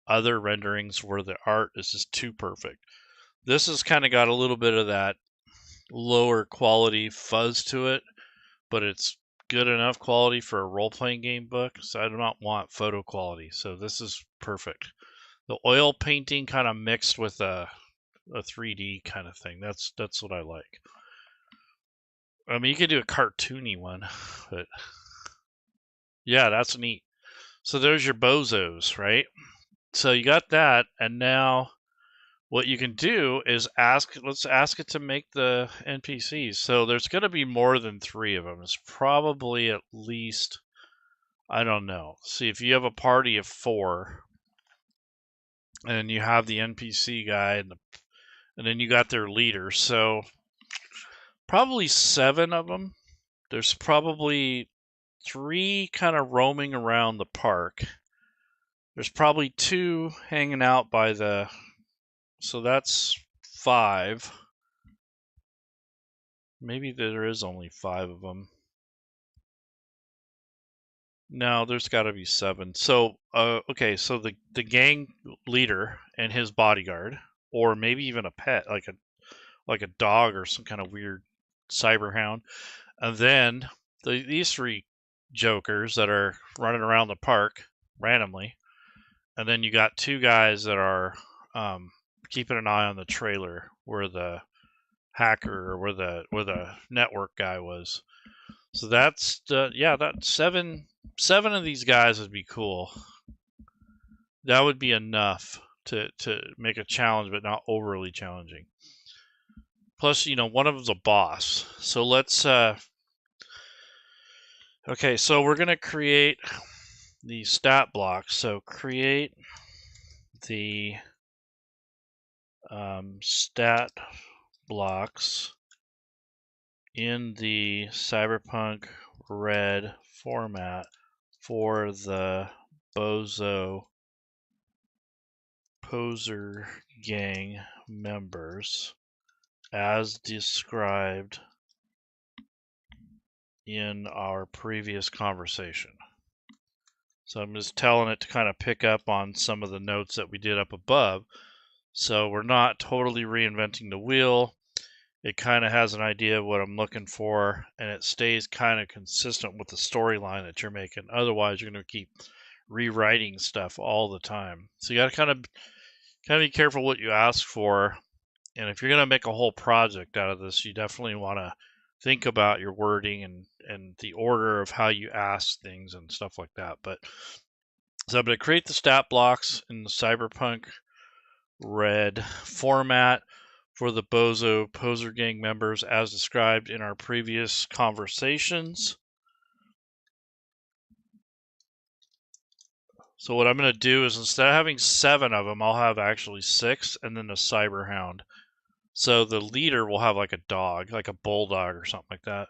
other renderings where the art is just too perfect. This has kind of got a little bit of that lower quality fuzz to it, but it's good enough quality for a role-playing game book, so I do not want photo quality. So this is perfect. The oil painting kind of mixed with a 3D kind of thing. That's what I like. I mean, you could do a cartoony one, but yeah, that's neat. So there's your bozos, right? So you got that, and now what you can do is let's ask it to make the NPCs. So there's going to be more than 3 of them. It's probably at least, I don't know. See, if you have a party of 4, and you have the NPC guy, and then you got their leader. So probably 7 of them. There's probably 3 kind of roaming around the park. There's probably 2 hanging out by the, so that's 5. Maybe there is only 5 of them. No, there's got to be 7. So, okay, so the gang leader and his bodyguard, or maybe even a pet, like a dog or some kind of weird cyber hound, and then these 3 jokers that are running around the park randomly, and then you got 2 guys that are keeping an eye on the trailer where the hacker or where the network guy was. So that's that 7 of these guys would be cool. That would be enough to make a challenge, but not overly challenging. Plus, one of them's a boss. So let's okay, so we're gonna create the stat blocks. So create the stat blocks in the Cyberpunk Red format for the Bozo Poser Gang members as described in our previous conversation. So I'm just telling it to kind of pick up on some of the notes that we did up above. So we're not totally reinventing the wheel. It kind of has an idea of what I'm looking for, and it stays kind of consistent with the storyline that you're making. Otherwise, you're going to keep rewriting stuff all the time. So you got to kind of be careful what you ask for. And if you're going to make a whole project out of this, you definitely want to think about your wording and the order of how you ask things and stuff like that. But so I'm going to create the stat blocks in the Cyberpunk Red format for the Bozo Poser Gang members as described in our previous conversations. So what I'm going to do is instead of having 7 of them, I'll have actually 6 and then a cyber hound. So the leader will have like a dog, like a bulldog or something like that.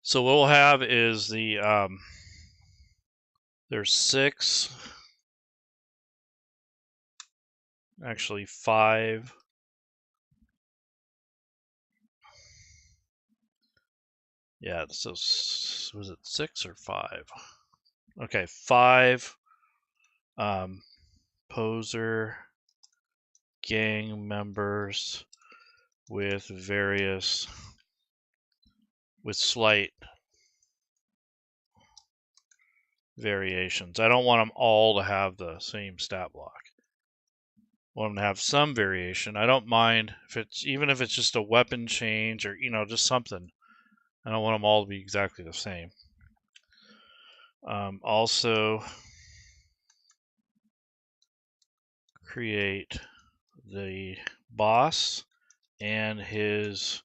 So what we'll have is the there's 6, actually 5. Yeah, so was it 6 or 5? Okay, 5 poser gang members with slight variations. I don't want them all to have the same stat block. I want them to have some variation. I don't mind even if it's just a weapon change or just something. I don't want them all to be exactly the same. Also create the boss and his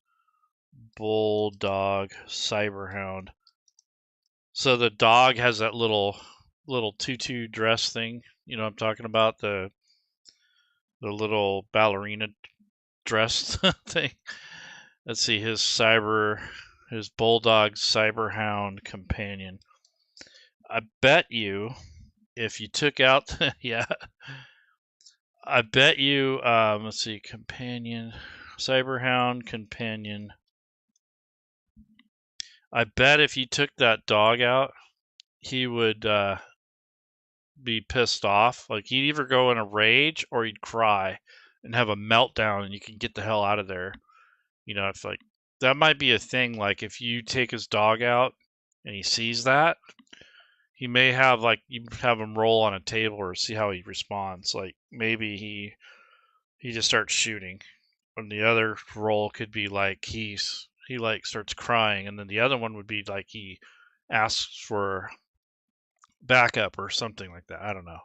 bulldog cyberhound. So the dog has that little tutu dress thing. You know what I'm talking about? The little ballerina dress thing. Let's see, his bulldog cyberhound companion. I bet you if you took out yeah. I bet you let's see, companion, cyberhound companion. I bet if you took that dog out, he would be pissed off. Like he'd either go in a rage or he'd cry and have a meltdown, and you can get the hell out of there. If like that might be a thing. Like if you take his dog out, and he sees that, he may have like you have him roll on a table or see how he responds. Like maybe he just starts shooting, and the other roll could be like he like starts crying, and then the other one would be like he asks for backup or something like that. I don't know.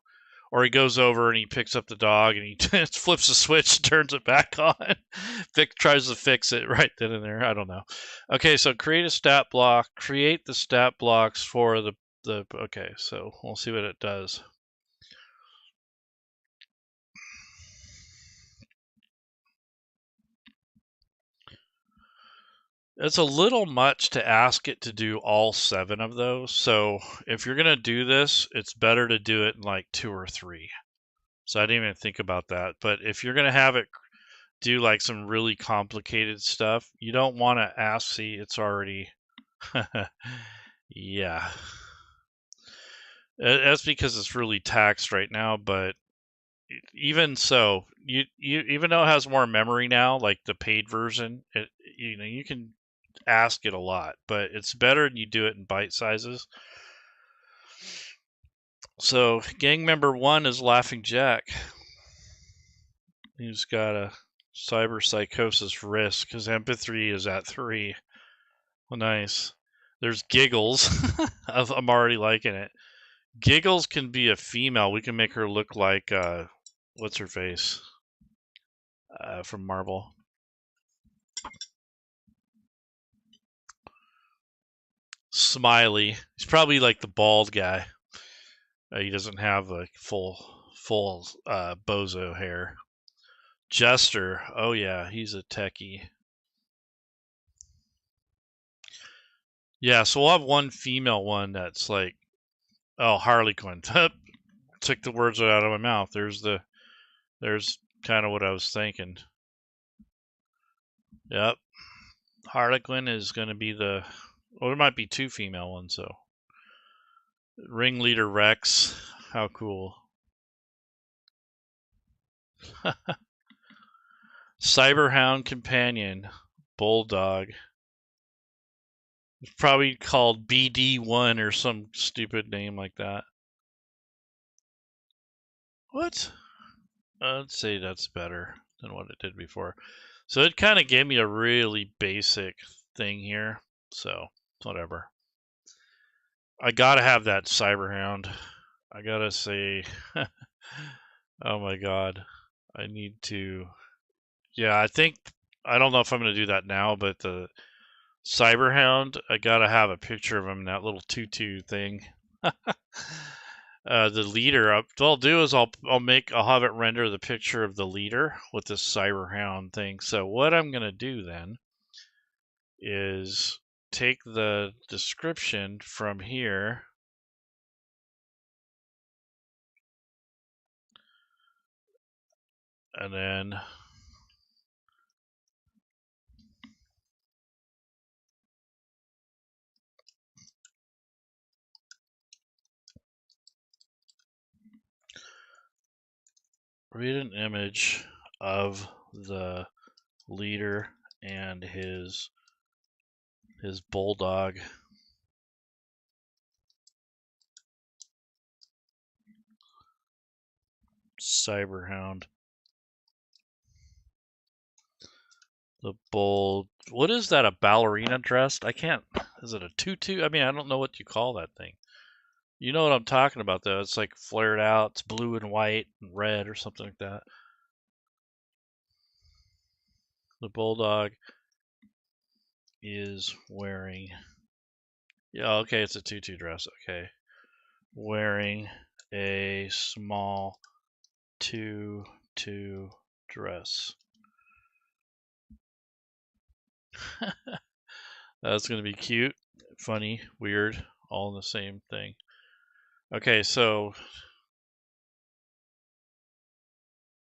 Or he goes over and he picks up the dog and he flips the switch and turns it back on. Vic tries to fix it right then and there. I don't know. Okay, so create a stat block. Create the stat blocks for the okay, so we'll see what it does. It's a little much to ask it to do all 7 of those. So if you're going to do this, it's better to do it in like 2 or 3. So I didn't even think about that. But if you're going to have it do like some really complicated stuff, you don't want to ask. See, it's already, yeah. That's because it's really taxed right now. But even so, you even though it has more memory now, like the paid version, you can ask it a lot, but it's better you do it in bite sizes. So gang member 1 is Laughing Jack. He's got a cyber psychosis risk. His empathy is at 3. Well, nice. There's Giggles. I'm already liking it. Giggles can be a female. We can make her look like what's her face from Marvel. Smiley. He's probably like the bald guy. He doesn't have like full bozo hair. Jester. Oh yeah, he's a techie. Yeah, so we'll have one female one that's like, oh, Harley Quinn. Took the words out of my mouth. There's kind of what I was thinking. Yep. Harley Quinn is going to be the, well, there might be 2 female ones, so. Ringleader Rex. How cool. Cyberhound Companion. Bulldog. It's probably called BD1 or some stupid name like that. What? I'd say that's better than what it did before. So it kind of gave me a really basic thing here. So, whatever. I gotta have that Cyberhound. I gotta say, oh my god. I need to, yeah, I don't know if I'm gonna do that now, but the Cyberhound, I gotta have a picture of him in that little tutu thing. The leader, what I'll do is I'll have it render the picture of the leader with this Cyberhound thing. So what I'm gonna do then is take the description from here and then read an image of the leader and his bulldog. Cyberhound. The bull. What is that? A ballerina dressed? I can't. Is it a tutu? I mean, I don't know what you call that thing. You know what I'm talking about, though. It's like flared out. It's blue and white and red or something like that. The bulldog is wearing. Yeah, okay, it's a tutu dress. Okay. Wearing a small tutu dress. That's going to be cute, funny, weird, all in the same thing. Okay, so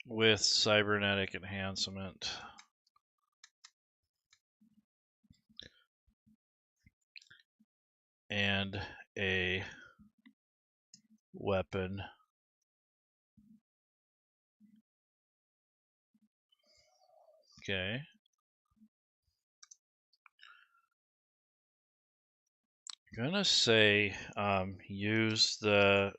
with cybernetic enhancement. And a weapon. Okay. I'm gonna say use the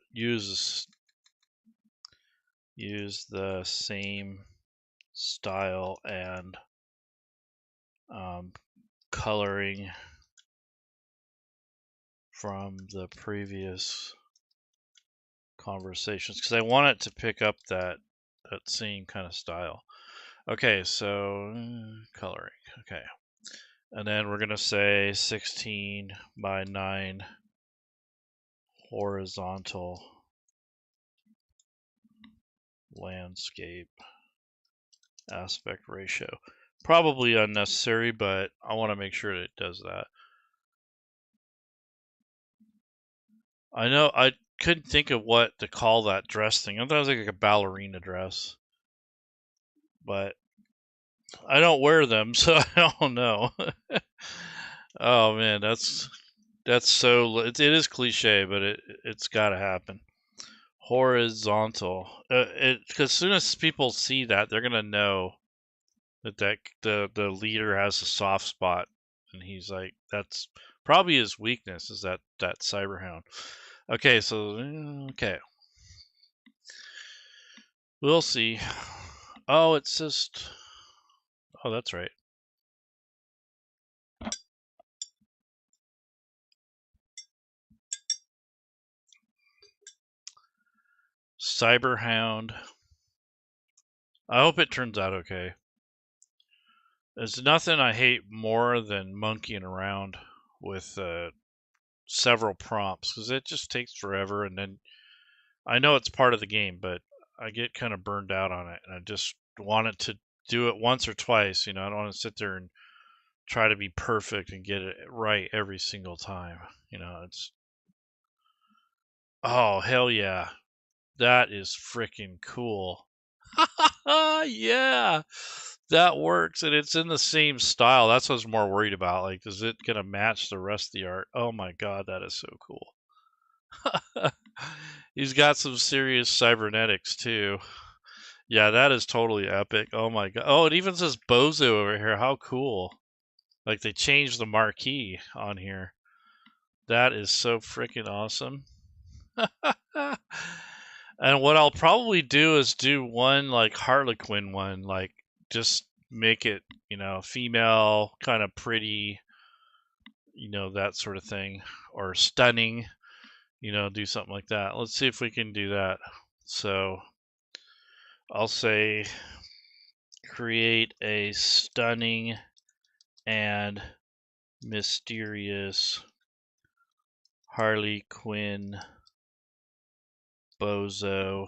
same style and coloring from the previous conversations, because I want it to pick up that same kind of style. Okay, so coloring. Okay, and then we're gonna say 16 by 9 horizontal landscape aspect ratio. Probably unnecessary, but I want to make sure that it does that. I know I couldn't think of what to call that dress thing. I thought it was like a ballerina dress, but I don't wear them, so I don't know. Oh man, that's so. It is cliche, but it's got to happen. Horizontal. Because as soon as people see that, they're gonna know that the leader has a soft spot, and he's like, that's probably his weakness is that Cyberhound. Okay, so okay, we'll see. Oh, it's just. Oh, that's right. Cyberhound. I hope it turns out okay. There's nothing I hate more than monkeying around with several prompts, because it just takes forever, and then I know it's part of the game, but I get kind of burned out on it, and I just want it to do it once or twice. I don't want to sit there and try to be perfect and get it right every single time. It's oh hell yeah, that is freaking cool. Yeah, that works, and it's in the same style. That's what I was more worried about. Like, is it gonna match the rest of the art? Oh my god, that is so cool. He's got some serious cybernetics too. Yeah, that is totally epic. Oh my god. Oh, it even says Bozo over here. How cool. Like, they changed the marquee on here. That is so freaking awesome. And what I'll probably do is do one like Harlequin one, like just make it, female, kind of pretty, that sort of thing, or stunning, do something like that. Let's see if we can do that. So I'll say create a stunning and mysterious Harley Quinn bozo.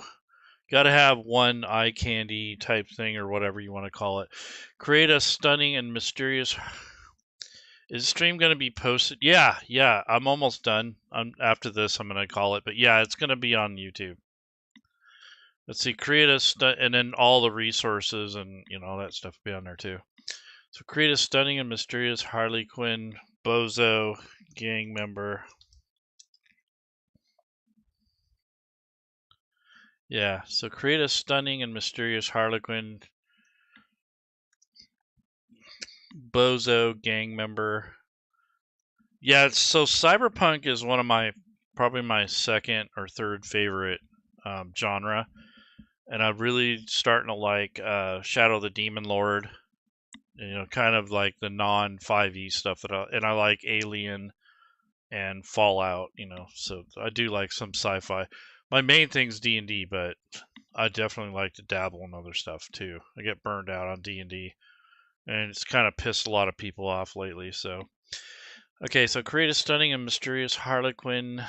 Gotta have one eye candy type thing, or whatever you want to call it. Create a stunning and mysterious. Is the stream going to be posted? Yeah. I'm almost done. After this, I'm going to call it. But yeah, it's going to be on YouTube. Let's see. Create a and then all the resources and all that stuff will be on there too. So create a stunning and mysterious Harley Quinn bozo gang member. Yeah, so create a stunning and mysterious Harlequin bozo gang member. Yeah, so Cyberpunk is one of probably my second or third favorite genre, and I'm really starting to like Shadow the Demon Lord. Kind of like the non 5e stuff and I like Alien and Fallout. So I do like some sci-fi. My main thing's D&D, but I definitely like to dabble in other stuff too. I get burned out on D&D, and it's kind of pissed a lot of people off lately. So, okay, so create a stunning and mysterious Harlequin.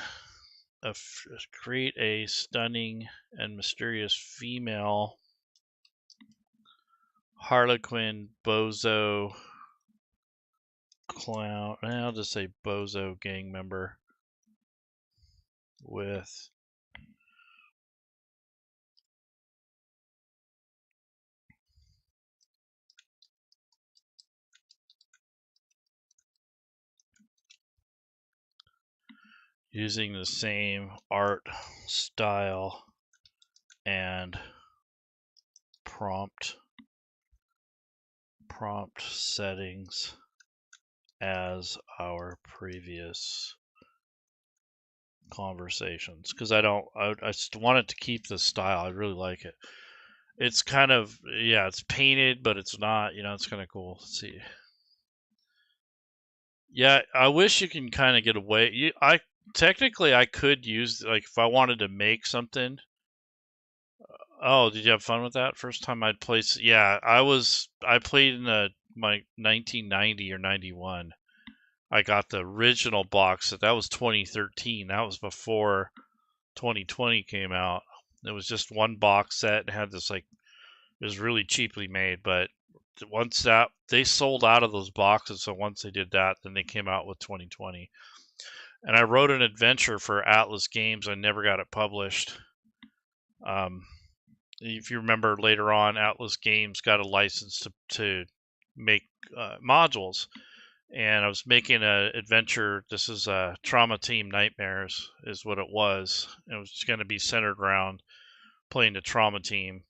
Create a stunning and mysterious female Harlequin bozo clown. I'll just say bozo gang member with using the same art style and prompt settings as our previous conversations because I just wanted to keep the style. I really like it. It's kind of, yeah, it's painted, but it's not, it's kind of cool. Let's see. Yeah, I wish you can kind of get away. Technically I could use, like, if I wanted to make something. Oh, did you have fun with that? First time I'd play. Yeah, I played in my 1990 or 91. I got the original box set. That was 2013. That was before 2020 came out. It was just one box set and had this, like, it was really cheaply made, but once that they sold out of those boxes, so once they did that, then they came out with 2020. And I wrote an adventure for Atlas Games. I never got it published. If you remember, later on, Atlas Games got a license to make modules, and I was making an adventure. This is Trauma Team Nightmares is what it was. It was going to be centered around playing the Trauma Team,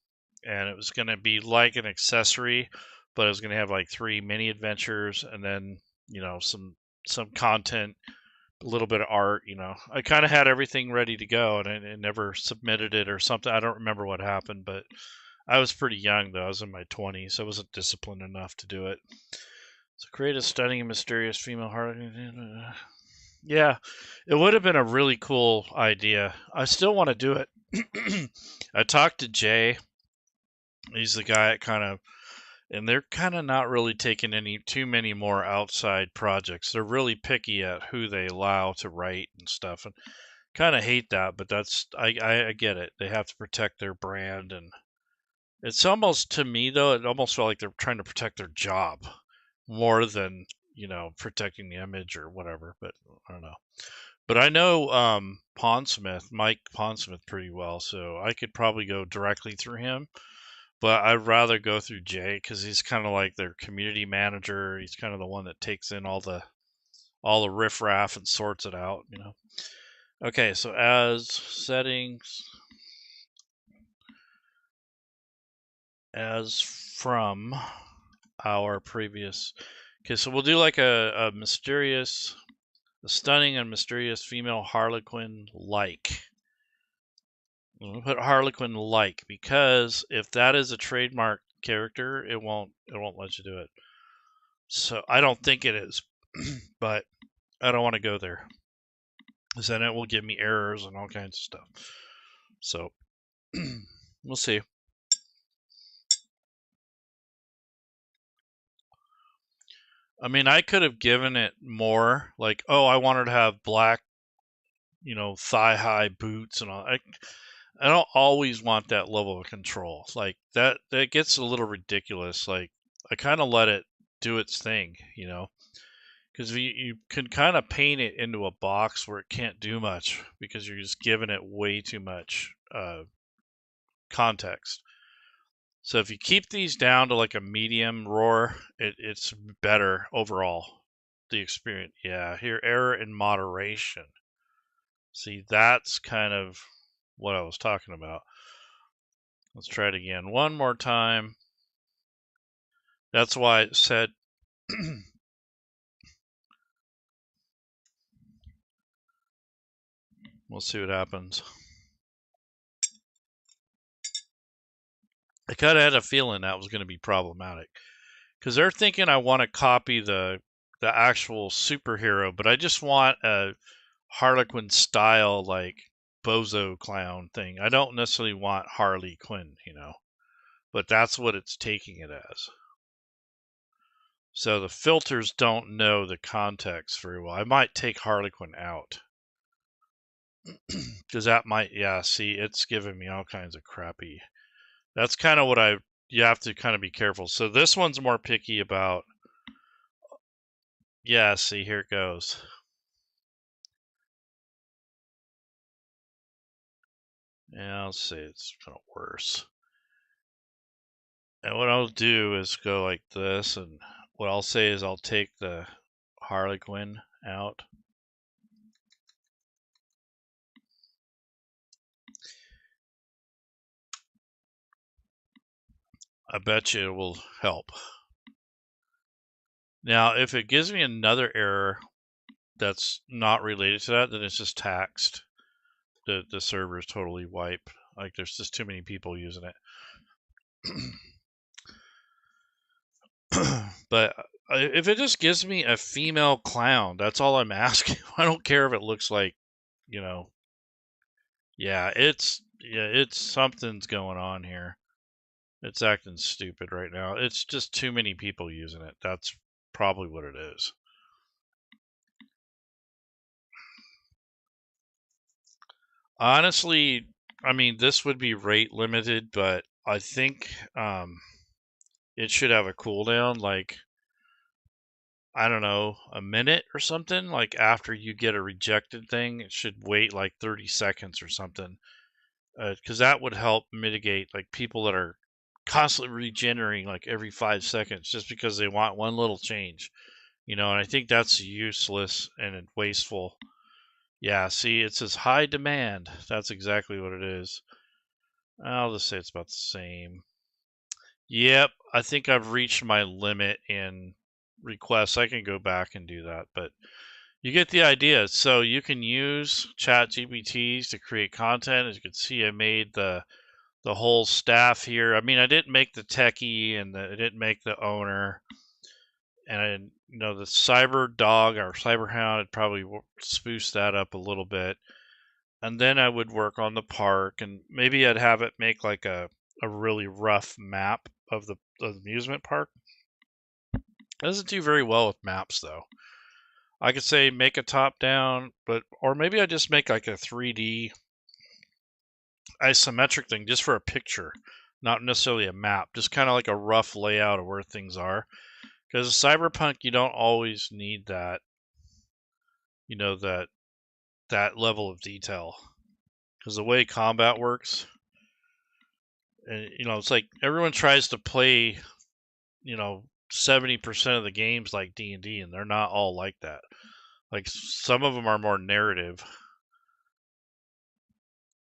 and it was going to be like an accessory, but it was going to have like 3 mini adventures, and then some content, a little bit of art. I kind of had everything ready to go, and I never submitted it or something. I don't remember what happened, but I was pretty young though. I was in my 20s, so I wasn't disciplined enough to do it. So create a stunning and mysterious female heart. Yeah, it would have been a really cool idea. I still want to do it. I talked to Jay. He's the guy that and they're kind of not really taking too many more outside projects. They're really picky at who they allow to write and stuff, and kind of hate that. But I get it. They have to protect their brand, and it's almost, to me though, it almost felt like they're trying to protect their job more than protecting the image or whatever. But I don't know. But I know Mike Pondsmith pretty well, so I could probably go directly through him. But I'd rather go through Jay because he's kind of like their community manager. He's kind of the one that takes in all the riffraff and sorts it out. Okay, so as settings, as from our previous. Okay, so we'll do like a stunning and mysterious female Harlequin like. We'll put Harlequin like because if that is a trademark character, it won't let you do it. So I don't think it is, but I don't want to go there, because then it will give me errors and all kinds of stuff. So we'll see. I mean, I could have given it more, like, oh, I wanted to have black, thigh-high boots and all. I don't always want that level of control. Like that gets a little ridiculous. Like, I kind of let it do its thing, because you can kind of paint it into a box where it can't do much because you're just giving it way too much context. So if you keep these down to like a medium roar, it's better overall. The experience. Yeah, here, error in moderation. See, that's kind of what I was talking about. Let's try it again one more time. That's why it said we'll see what happens. I kind of had a feeling that was going to be problematic because they're thinking I want to copy the actual superhero, but I just want a Harlequin style, like, bozo clown thing. I don't necessarily want Harley Quinn, but that's what it's taking it as. So the filters don't know the context very well. I might take Harley Quinn out because that might, yeah, see, it's giving me all kinds of crappy. That's kind of what you have to kind of be careful. So this one's more picky about, yeah, see, here it goes. Yeah, I'll say it's kind of worse. And what I'll do is go like this, and what I'll say is I'll take the Harley Quinn out. I bet you it will help. Now, if it gives me another error, that's not related to that, then it's just taxed. The server is totally wiped. Like there's just too many people using it. But if it just gives me a female clown, that's all I'm asking. I don't care if it looks like, you know, yeah, it's something's going on here. It's acting stupid right now. It's just too many people using it. That's probably what it is. Honestly, I mean, this would be rate limited, but I think it should have a cooldown, like, I don't know, a minute or something. Like after you get a rejected thing, it should wait like 30 seconds or something. Because that would help mitigate like people that are constantly regenerating like every 5 seconds just because they want one little change, and I think that's useless and wasteful. Yeah, see, it says high demand. That's exactly what it is. I'll just say it's about the same. Yep, I think I've reached my limit in requests. I can go back and do that, but you get the idea. So you can use Chat GPTs to create content. As you can see, I made the whole staff here. I mean, I didn't make the techie and I didn't make the owner. And the cyber dog or cyber hound, I'd probably spruce that up a little bit. And then I would work on the park, and maybe I'd have it make like a really rough map of the amusement park. It doesn't do very well with maps though. I could say make a top down, or maybe I just make like a 3D isometric thing just for a picture, not necessarily a map, just kind of like a rough layout of where things are. Because Cyberpunk, you don't always need that, that level of detail. Because the way combat works, and it's like everyone tries to play, 70% of the games like D&D, and they're not all like that. Like some of them are more narrative.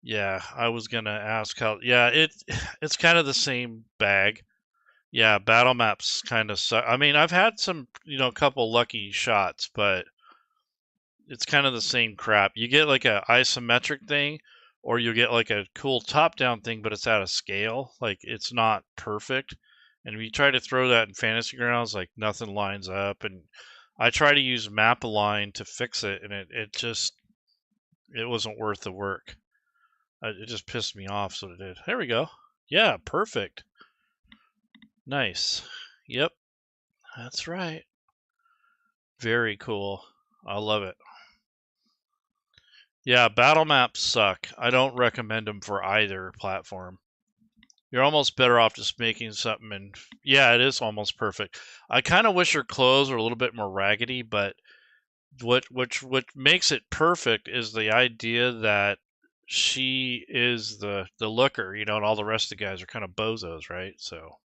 Yeah, I was gonna ask how. Yeah, it's kind of the same bag. Yeah, battle maps kind of suck. I mean, I've had some, couple lucky shots, but it's kind of the same crap. You get like a isometric thing, or you get like a cool top-down thing, but it's out of scale. Like it's not perfect. And if you try to throw that in Fantasy Grounds, like nothing lines up. And I try to use Map Align to fix it, and it wasn't worth the work. It just pissed me off, so it did. There we go. Yeah, perfect. Nice. Yep, that's right. Very cool. I love it. Yeah, battle maps suck. I don't recommend them for either platform. You're almost better off just making something, and yeah, it is almost perfect. I kind of wish her clothes were a little bit more raggedy, but what makes it perfect is the idea that she is the looker, and all the rest of the guys are kind of bozos, right? So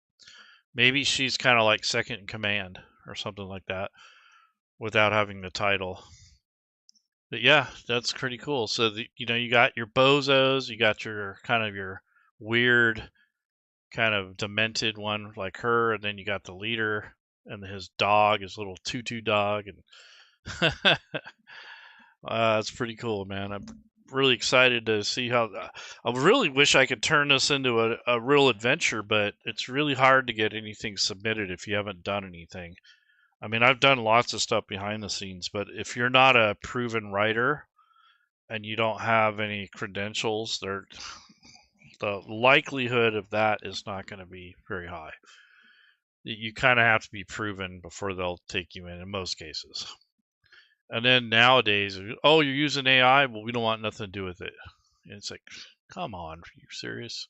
maybe she's kind of like second in command or something like that without having the title. But yeah, that's pretty cool. So you got your bozos, you got your kind of your weird, kind of demented one like her, and then you got the leader and his dog, his little tutu dog, and it's pretty cool, man. I'm really excited to see how. I really wish I could turn this into a real adventure, but it's really hard to get anything submitted if you haven't done anything. I mean, I've done lots of stuff behind the scenes, but if you're not a proven writer and you don't have any credentials, the likelihood of that is not going to be very high. You kind of have to be proven before they'll take you in most cases. And then nowadays, oh, you're using AI? Well, we don't want nothing to do with it. And it's like, come on, are you serious?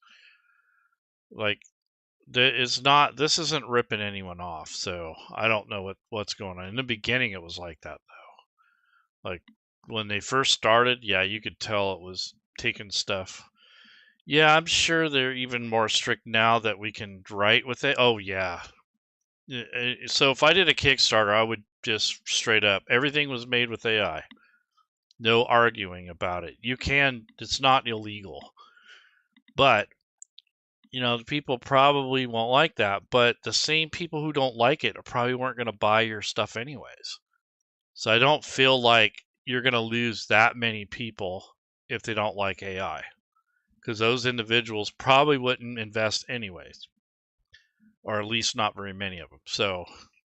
Like, this isn't ripping anyone off, so I don't know what's going on. In the beginning, it was like that, though. Like, when they first started, yeah, you could tell it was taking stuff. Yeah, I'm sure they're even more strict now that we can write with it. Oh, yeah. So if I did a Kickstarter, I would just straight up, everything was made with AI. No arguing about it. It's not illegal. But, the people probably won't like that. But the same people who don't like it probably weren't going to buy your stuff anyways. So I don't feel like you're going to lose that many people if they don't like AI, because those individuals probably wouldn't invest anyways, or at least not very many of them. So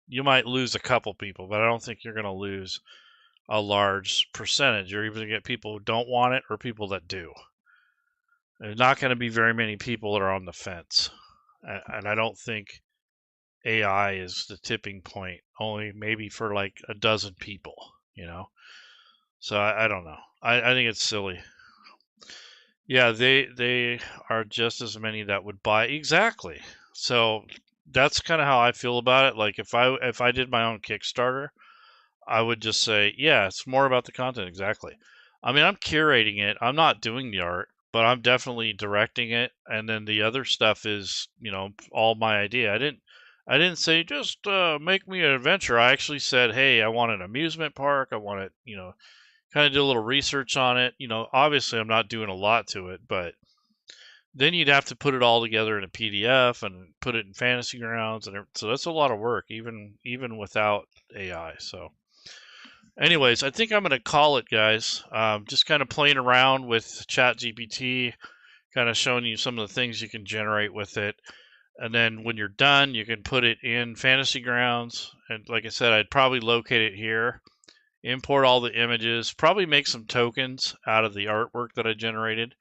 you might lose a couple people, but I don't think you're going to lose a large percentage. You're either going to get people who don't want it or people that do. There's not going to be very many people that are on the fence. And I don't think AI is the tipping point, only maybe for like a dozen people, you know? So I don't know. I think it's silly. Yeah, they are just as many that would buy exactly. So that's kind of how I feel about it. Like if I did my own Kickstarter, I would just say, yeah, it's more about the content. Exactly. I mean, I'm curating it. I'm not doing the art, but I'm definitely directing it. And then the other stuff is, all my idea. I didn't say just make me an adventure. I actually said, hey, I want an amusement park. I want it, kind of did a little research on it. Obviously I'm not doing a lot to it, but then you'd have to put it all together in a PDF and put it in Fantasy Grounds, and so that's a lot of work, even without AI. So, anyways, I think I'm going to call it, guys. Just kind of playing around with Chat GPT, kind of showing you some of the things you can generate with it. And then when you're done, you can put it in Fantasy Grounds. And like I said, I'd probably locate it here, import all the images, probably make some tokens out of the artwork that I generated,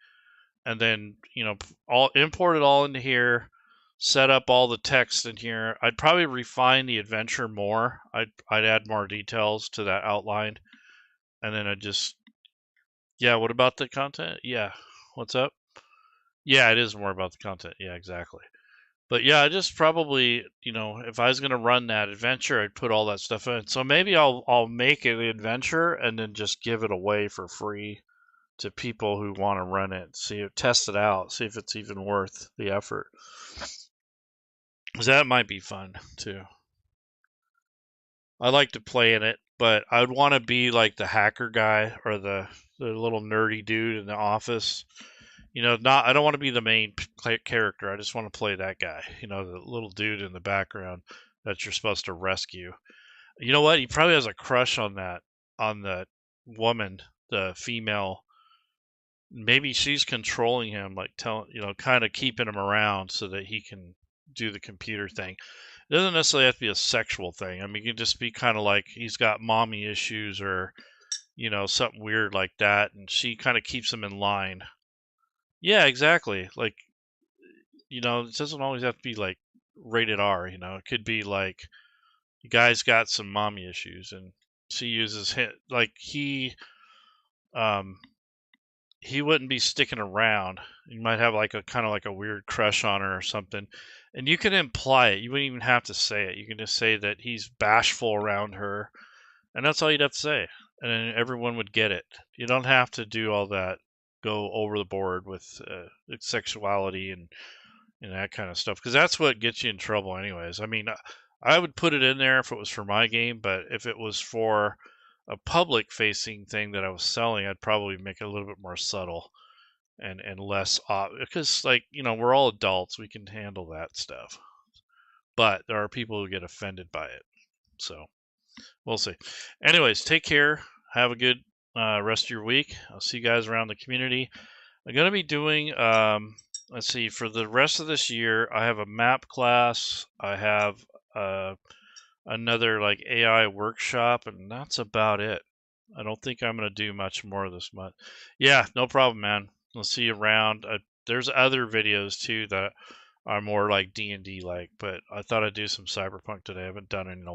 and then all import it all into here, set up all the text in here. I'd probably refine the adventure more. I'd add more details to that outline, and then yeah. What about the content? Yeah, what's up? Yeah, it is more about the content. Yeah, exactly. But yeah, I just probably, if I was gonna run that adventure, I'd put all that stuff in. So maybe I'll make it an adventure and then just give it away for free to people who want to run it, test it out, see if it's even worth the effort. Because that might be fun too. I like to play in it, but I'd want to be like the hacker guy or the little nerdy dude in the office. Not I don't want to be the main character. I just want to play that guy. The little dude in the background that you're supposed to rescue. You know what? He probably has a crush on that woman, the female. Maybe she's controlling him, like kind of keeping him around so that he can do the computer thing. It doesn't necessarily have to be a sexual thing. I mean, it can just be kind of like he's got mommy issues or something weird like that, and she kind of keeps him in line. Yeah, exactly. Like it doesn't always have to be like rated R. It could be like the guy's got some mommy issues, and she uses him like um he wouldn't be sticking around. You might have like a kind of like a weird crush on her or something. And you can imply it. You wouldn't even have to say it. You can just say that he's bashful around her. And that's all you'd have to say. And then everyone would get it. You don't have to do all that, go over the board with sexuality and that kind of stuff. Because that's what gets you in trouble, anyways. I mean, I would put it in there if it was for my game. But if it was for a public facing thing that I was selling, I'd probably make it a little bit more subtle and less because we're all adults, we can handle that stuff. But there are people who get offended by it. So we'll see. Anyways, take care. Have a good rest of your week. I'll see you guys around the community. I'm going to be doing let's see, for the rest of this year, I have a map class. I have another like AI workshop, and that's about it. I don't think I'm going to do much more this month. Yeah, no problem, man. I'll see you around. There's other videos too that are more like D&D like, but I thought I'd do some Cyberpunk today. I haven't done it in a